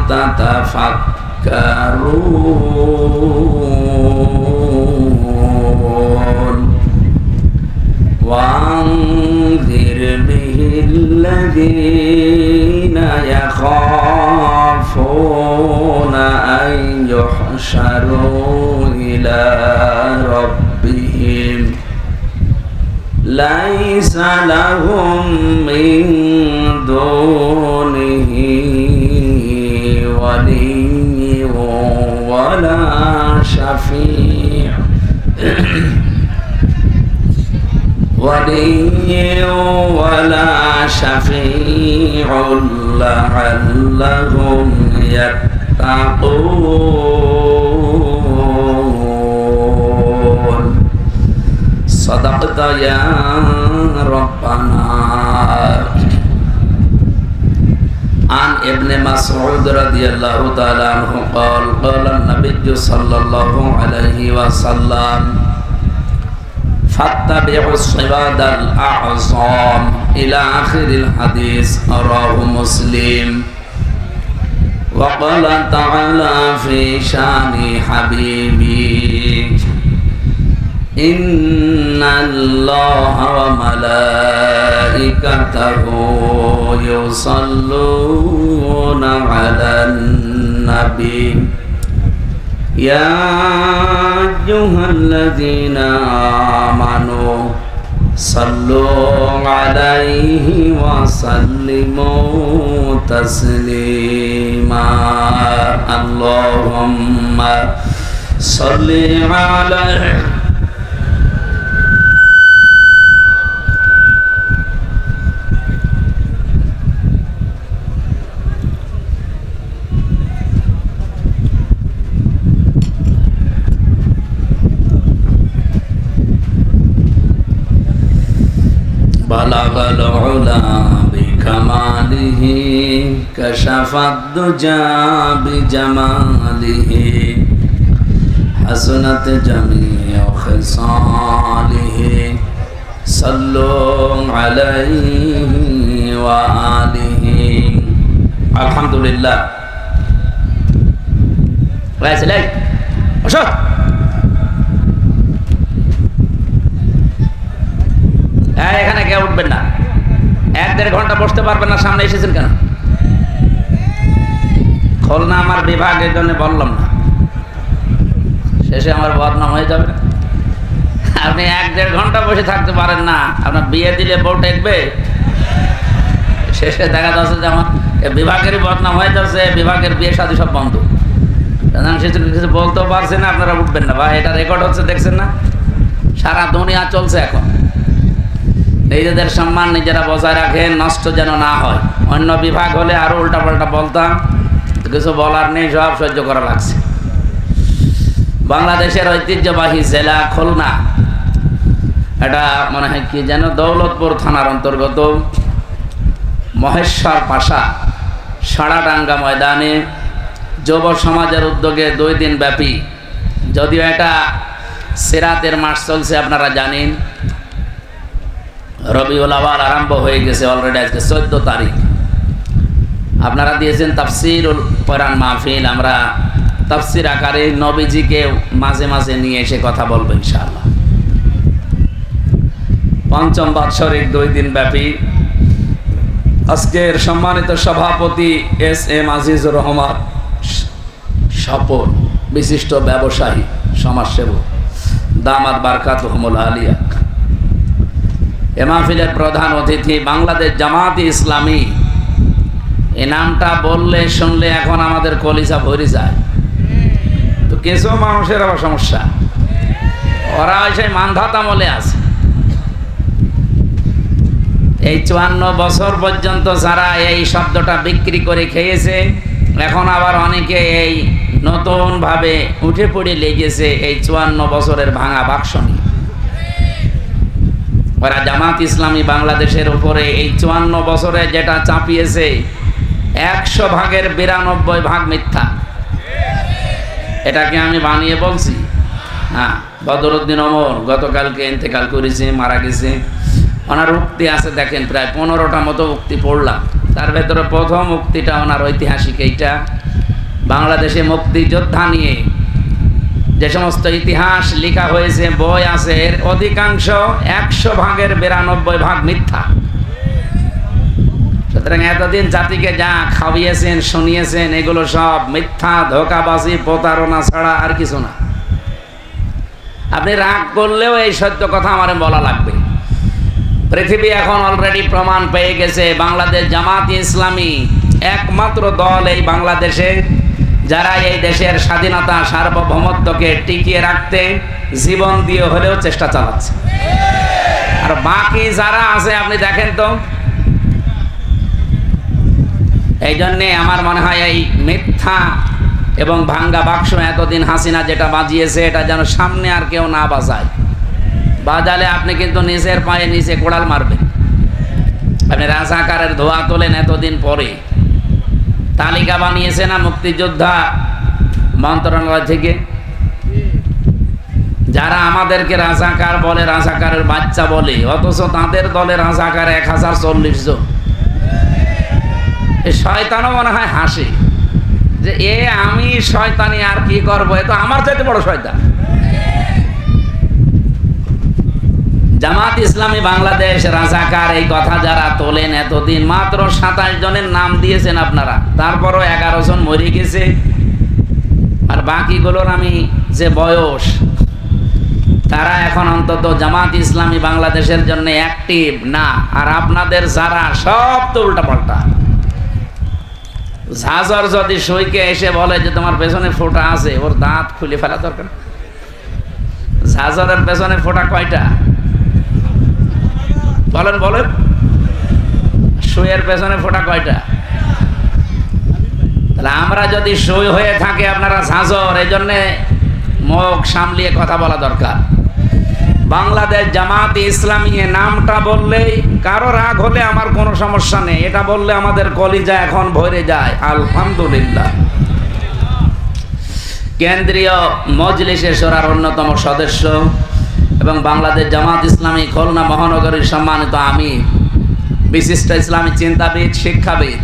তাতাফাক্কারুন وأنذر به الذين يخافون أن يحشروا إلى ربهم ليس لهم من دونه ولي ولا شفيع ولا شفيع لعلهم يتقون صدقت يا ربنا عن ابن مسعود رضي الله تعالى عنه قال قال النبي صلى الله عليه وسلم فاتبعوا الصراط الأعظم إلى آخر الحديث رواه مسلم وقال تعالى في شان حبيبي إن الله وملائكته يصلون على النبي يا أيها الذين آمنوا صلوا عليه وسلموا تسليما اللهم صل عليه بلغ العلا بكماله كشف الدجى بجماله حسنت جميع خصاله صلوا عليه وآله الحمد لله رئيس لي أشهد এখানে কেউ উঠবেন না, 1-1.5 ঘন্টা বসতে পারবেন না। সামনে এসেছেন কেন? খুলনা আমার বিভাগের জন্য বললাম না, শেষে আমার বদনাম হয়ে যাবে। আপনি 1-1.5 ঘন্টা বসে থাকতে পারেন না, আপনার বিয়ে দিলে বউ টেকবে? শেষে দেখা যাচ্ছে যে আমার বিভাগেরই বদনাম হয়ে যাচ্ছে, বিভাগের বিয়ে শাদী সব বন্ধ। কিছু বলতেও পারছে না, আপনারা উঠবেন না। ভাই এটা রেকর্ড হচ্ছে, দেখছেন না? সারা দুনিয়া চলছে এখন। নিজেদের সম্মান নিজেরা বজায় রাখেন, নষ্ট যেন না হয়। অন্য বিভাগ হলে আরো উল্টাপাল্টা বলতাম, কিছু বলার নেই, সব সহ্য করা লাগছে। বাংলাদেশের ঐতিহ্যবাহী জেলা খুলনা, এটা মনে হয় কি যেন দৌলতপুর থানার অন্তর্গত মহেশ্বর পাশা সাড়াডাঙ্গা ময়দানে যুব সমাজের উদ্যোগে 2 দিন ব্যাপী, যদিও এটা সিরাতের মাস চলছে আপনারা জানেন, রবিউল আউয়াল আরম্ভ হয়ে গেছে অলরেডি, আজকে 14 তারিখ। আপনারা দিয়েছেন তাফসিরুল কোরআন মাহফিল, আমরা তাফসির আকারে নবীজিকে মাঝে মাঝে নিয়ে এসে কথা বলবো ইনশাআল্লাহ। 5ম বাৎসরিক 2 দিন ব্যাপী আজকের সম্মানিত সভাপতি এস.এম. আজিজুর রহমান স্বপন, বিশিষ্ট ব্যবসায়ী সমাজসেবক, দামাত বারকাতুহুমুল আলিয়া। এ মাহফিলের প্রধান অতিথি বাংলাদেশ জামাতি ইসলামী। এই নামটা বললে শুনলে এখন আমাদের কলিজা ভরে যায়, তো কিছু মানুষের আবার সমস্যা, ওরা সেই মানধাত আমলে আছে। এই 54 বছর পর্যন্ত যারা এই শব্দটা বিক্রি করে খেয়েছে, এখন আবার অনেকে এই নতুন ভাবে উঠে পড়ে লেগেছে এই 54 বছরের ভাঙা বাক্স নিয়ে। ওরা জামাত ইসলামী বাংলাদেশের উপরে এই 54 বছরে যেটা চাপিয়েছে, 100 ভাগের 92 ভাগ মিথ্যা। এটাকে আমি বানিয়ে বলছি? হ্যাঁ, বদরুদ্দিন ওমর গতকালকে ইন্তেকাল করেছে, মারা গেছে। ওনার উক্তি আছে দেখেন, প্রায় 15টা মতো উক্তি পড়লাম। তার ভেতরে প্রথম উক্তিটা ওনার ঐতিহাসিক, এইটা বাংলাদেশে মুক্তিযোদ্ধা নিয়ে যে সমস্ত ইতিহাস লেখা হয়েছে, বই আছে, এর অধিকাংশ 100 ভাগের 92 ভাগ মিথ্যা। সুতরাং এতদিন জাতিকে যা খাওয়িয়েছেন, শুনিয়েছেন, এগুলো সব মিথ্যা, ধোঁকাবাজি, প্রতারণা ছাড়া আর কিছু না। আপনি রাগ করলেও এই সত্য কথা আমার বলা লাগবে। পৃথিবী এখন অলরেডি প্রমাণ পেয়ে গেছে, বাংলাদেশ জামাতি ইসলামী একমাত্র দল এই বাংলাদেশে যারা এই দেশের স্বাধীনতা সার্বভৌমত্বকে টিকিয়ে রাখতে জীবন দিয়ে হলেও চেষ্টা চালাচ্ছে। আর বাকি যারা আছে আপনি দেখেন তো। এই জন্যে আমার মনে হয় এই মিথ্যা এবং ভাঙ্গা বাক্স এতদিন হাসিনা যেটা বাজিয়েছে, এটা যেন সামনে আর কেউ না বাজায়। বাজালে আপনি কিন্তু নিজের পায়ে নিচে কোড়াল মারবেন। আপনি রাজাকারের ধোয়া তোলেন এতদিন পরে, তালিকা বানিয়েছে না মুক্তিযোদ্ধা মন্ত্রণালয় থেকে, যারা আমাদেরকে রাজাকার বলে, রাজাকারের বাচ্চা বলে, অথচ তাদের দলে রাজাকার 1040 জন। এই শয়তানও মনে হয় হাসে যে আমি শয়তানি আর কি করবো, এ তো আমার চাইতে বড় শয়তান। জামাত ইসলামী বাংলাদেশ রাজাকার এই কথা যারা তোলেন এতদিন, মাত্র 27 জনের নাম দিয়েছেন আপনারা, তারপরও 11 জন মরে গেছে। আর বাকিগুলোর আমি যে বয়স, তারা এখন অন্তত জামাত ইসলামী বাংলাদেশের জন্য অ্যাক্টিভ না। আর আপনাদের যারা সব তো উল্টাপাল্টা। ঝাঁঝর যদি সইকে এসে বলে যে তোমার পেছনে ফোঁটা আছে, ওর দাঁত খুলে ফেলা দরকার। ঝাঁঝরের পেছনে ফোঁটা কয়টা বলেন বলেন? সইয়ের পেছনে ফোঁটা কয়টা? তাহলে আমরা যদি সই হয়ে থাকে, আপনারা ঝাঁঝর, এই জন্যে মুখ সামলিয়ে কথা বলা দরকার। বাংলাদেশ জামাতি ইসলামী নামটা বললেই কারো রাগ হলে আমার কোনো সমস্যা নেই, এটা বললে আমাদের কলিজা এখন ভরে যায়। আলহামদুলিল্লাহ। কেন্দ্রীয় মজলিসে শোরার অন্যতম সদস্য এবং বাংলাদেশ জামাত ইসলামী খুলনা মহানগরীর সম্মানিত আমির, বিশিষ্ট ইসলামী চিন্তাবিদ, শিক্ষাবিদ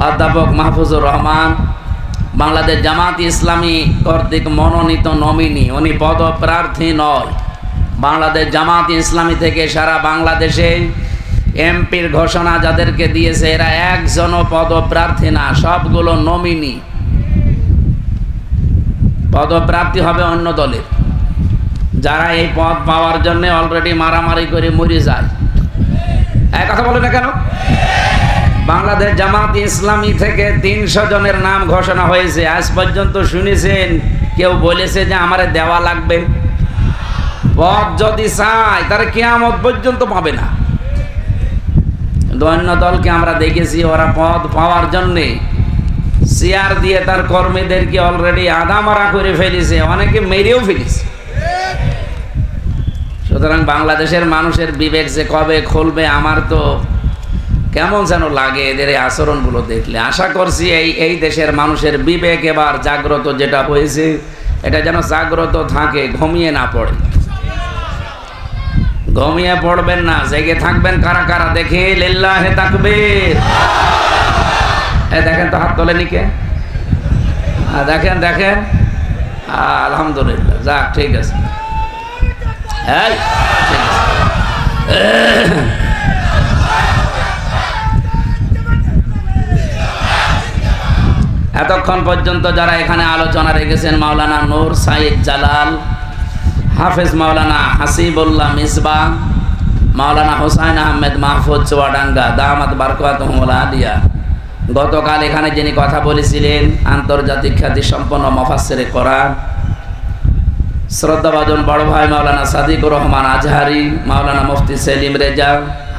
অধ্যাপক মাহফুজুর রহমান, বাংলাদেশ জামাত ইসলামী কর্তৃক মনোনীত নমিনি, উনি পদপ্রার্থী নয়। বাংলাদেশ জামাত ইসলামী থেকে সারা বাংলাদেশে এমপির ঘোষণা যাদেরকে দিয়েছে, এরা একজনও পদপ্রার্থী না, সবগুলো নমিনি। পদপ্রার্থী হবে অন্য দলের, যারা এই পদ পাওয়ার জন্য অলরেডি মারামারি করে মরে যায়। এক কথা বলে না কেন? বাংলাদেশ জামাত ইসলামী থেকে 300 জনের নাম ঘোষণা হয়েছে। আজ পর্যন্ত শুনেছেন কেউ বলেছে যে আমারে দেওয়া লাগবে? পদ যদি চায় তারা কিয়ামত পর্যন্ত পাবে না। অন্য দলকে আমরা দেখেছি ওরা পদ পাওয়ার জন্যে চেয়ার দিয়ে তার কর্মীদেরকে অলরেডি আধা মারা করে ফেলেছে, অনেকে মেরেও ফেলেছে। সুতরাং বাংলাদেশের মানুষের বিবেক যে কবে খুলবে আমার তো কেমন যেন লাগে এদের এই আচরণগুলো দেখলে। আশা করছি এই দেশের মানুষের বিবেক এবার জাগ্রত যেটা হয়েছে এটা যেন জাগ্রত থাকে, ঘুমিয়ে না পড়ে। ঘুমিয়ে পড়বেন না, জেগে থাকবেন। কারা কারা দেখে লিল্লাহে তাকবীর। দেখেন তো হাত তোলেনি কে? দেখেন দেখেন, আলহামদুলিল্লাহ, যাক ঠিক আছে। এই ঠিক আছে। এতক্ষণ পর্যন্ত যারা এখানে আলোচনা রেখেছেন, মাওলানা নূর সাইদ জালাল, হাফেজ মাওলানা হাসিবুল্লাহ মিসবাহ, মাওলানা হোসাইন আহমেদ মাহফুজ চুয়াডাঙ্গা, দামাত বারকাতুহুল আলিয়া, গতকাল এখানে যিনি কথা বলেছিলেন আন্তর্জাতিক খ্যাতি সম্পন্ন মুফাসসিরে কোরআন শ্রদ্ধাভাজন বড় ভাই মাওলানা সাদিকুর রহমান আজহারি, মাওলানা মুফতি সেলিম রেজা,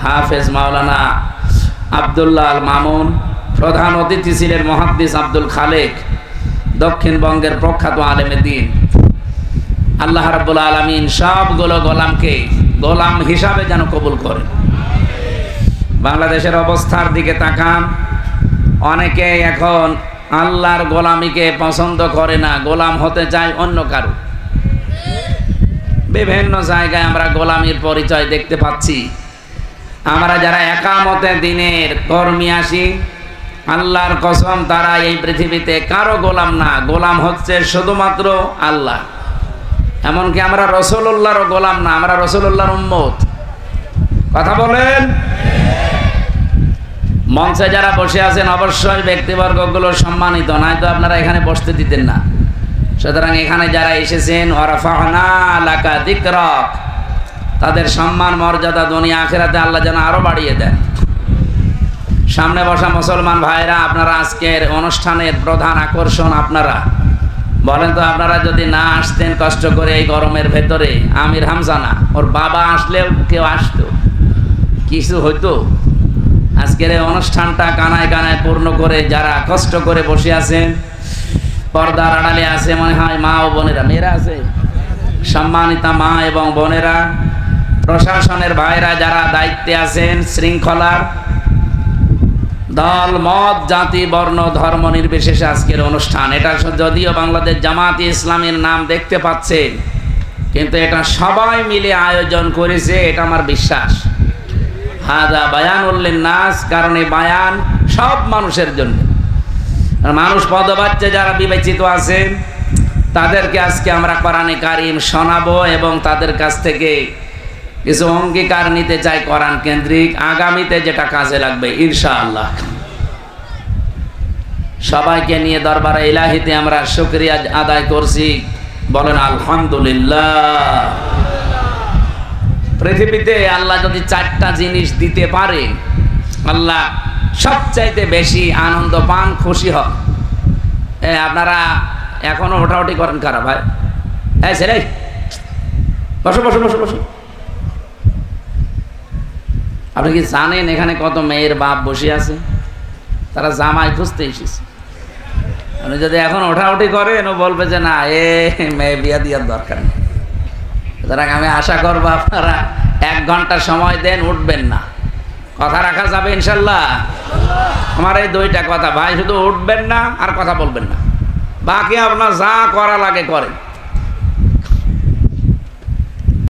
হাফেজ মাওলানা আব্দুল্লাহ আল মামুন, প্রধান অতিথি ছিলেন মুহাদ্দিস আব্দুল খালেক, দক্ষিণবঙ্গের প্রখ্যাত আলেমে দ্বীন। আল্লাহ রাব্বুল আলামিন সবগুলো গোলামকে গোলাম হিসাবে যেন কবুল করেন। বাংলাদেশের অবস্থার দিকে তাকান, অনেকে এখন আল্লাহর গোলামিকে পছন্দ করে না, গোলাম হতে চায় অন্য কারো। বিভিন্ন জায়গায় আমরা গোলামির পরিচয় দেখতে পাচ্ছি। আমরা যারা একামতে দিনের কর্মী আসি, আল্লাহর কসম তারা এই পৃথিবীতে কারো গোলাম না, গোলাম হচ্ছে শুধুমাত্র আল্লাহ। এমনকি আমরা রাসূলুল্লাহরও গোলাম না, আমরা রাসূলুল্লাহর উম্মত। কথা বলেন। মঞ্চে যারা বসে আছেন অবশ্যই ব্যক্তিবর্গগুলো সম্মানিত, নয়তো আপনারা এখানে বসতে দিতেন না। সুতরাং এখানে যারা এসেছেন ওয়ারাফা'না লাকা যিকরাক, তাদের সম্মান মর্যাদা দুনিয়া আখিরাতে আল্লাহ যেন আরো বাড়িয়ে দেন। সামনে বসা মুসলমান ভাইরা, আপনারা আজকের অনুষ্ঠানের প্রধান আকর্ষণ। আপনারা বলেন তো, আপনারা যদি না আসতেন কষ্ট করে এই গরমের ভেতরে, আমির হামজা না, ওর বাবা আসলেও কেউ আসতো, কিছু হইতো? আজকের এই অনুষ্ঠানটা কানায় কানায় পূর্ণ করে যারা কষ্ট করে বসে আছেন, পর্দার আড়ালে আছে মনে হয় মা ও বোনেরা, মেয়েরা আছে, সম্মানিতা মা এবং বোনেরা, প্রশাসনের ভাইরা যারা দায়িত্বে আছেন, শৃঙ্খলার, দল মত জাতি বর্ণ ধর্ম নির্বিশেষে আজকের অনুষ্ঠান। এটা যদিও বাংলাদেশ জামাতে ইসলামীর নাম দেখতে পাচ্ছেন, কিন্তু এটা সবাই মিলে আয়োজন করেছে, এটা আমার বিশ্বাস। হাদা বায়ানুল লিন্নাস, কারণ এই বায়ান সব মানুষের জন্য। মানুষ পদবাচ্যে যারা বিবেচিত আছেন তাদেরকে আজকে আমরা কোরআনে কারিম শোনাবো এবং তাদের কাছ থেকে কিছু অঙ্গীকার নিতে চাই কোরআন কেন্দ্রিক, আগামীতে যেটা কাজে লাগবে ইনশাআল্লাহ। সবাইকে নিয়ে দরবারে ইলাহিতে আমরা শুকরিয়া আদায় করছি, বলেন আলহামদুলিল্লাহ। পৃথিবীতে আল্লাহ যদি চারটা জিনিস দিতে পারে, আল্লাহ সবচাইতে বেশি আনন্দ পান, খুশি হন। আপনারা এখনো ওঠাউঠি করেন কারা ভাই? এই ছেলে, বসো বসো বসো বসো। আপনি কি জানেন এখানে কত মেয়ের বাপ বসে আছে? তারা জামাই খুঁজতে এসেছে। আপনি যদি এখন ওঠাউঠি করেন, ও বলবে যে না, মেয়ে বিয়া দেওয়ার দরকার নেই। সুতরাং আমি আশা করবো আপনারা 1 ঘন্টা সময় দেন, উঠবেন না। কথা রাখা যাবে ইনশাল্লাহ? আমার এই 2টা কথা ভাই, শুধু উঠবেন না আর কথা বলবেন না, বাকি আপনার যা করা লাগে করেন।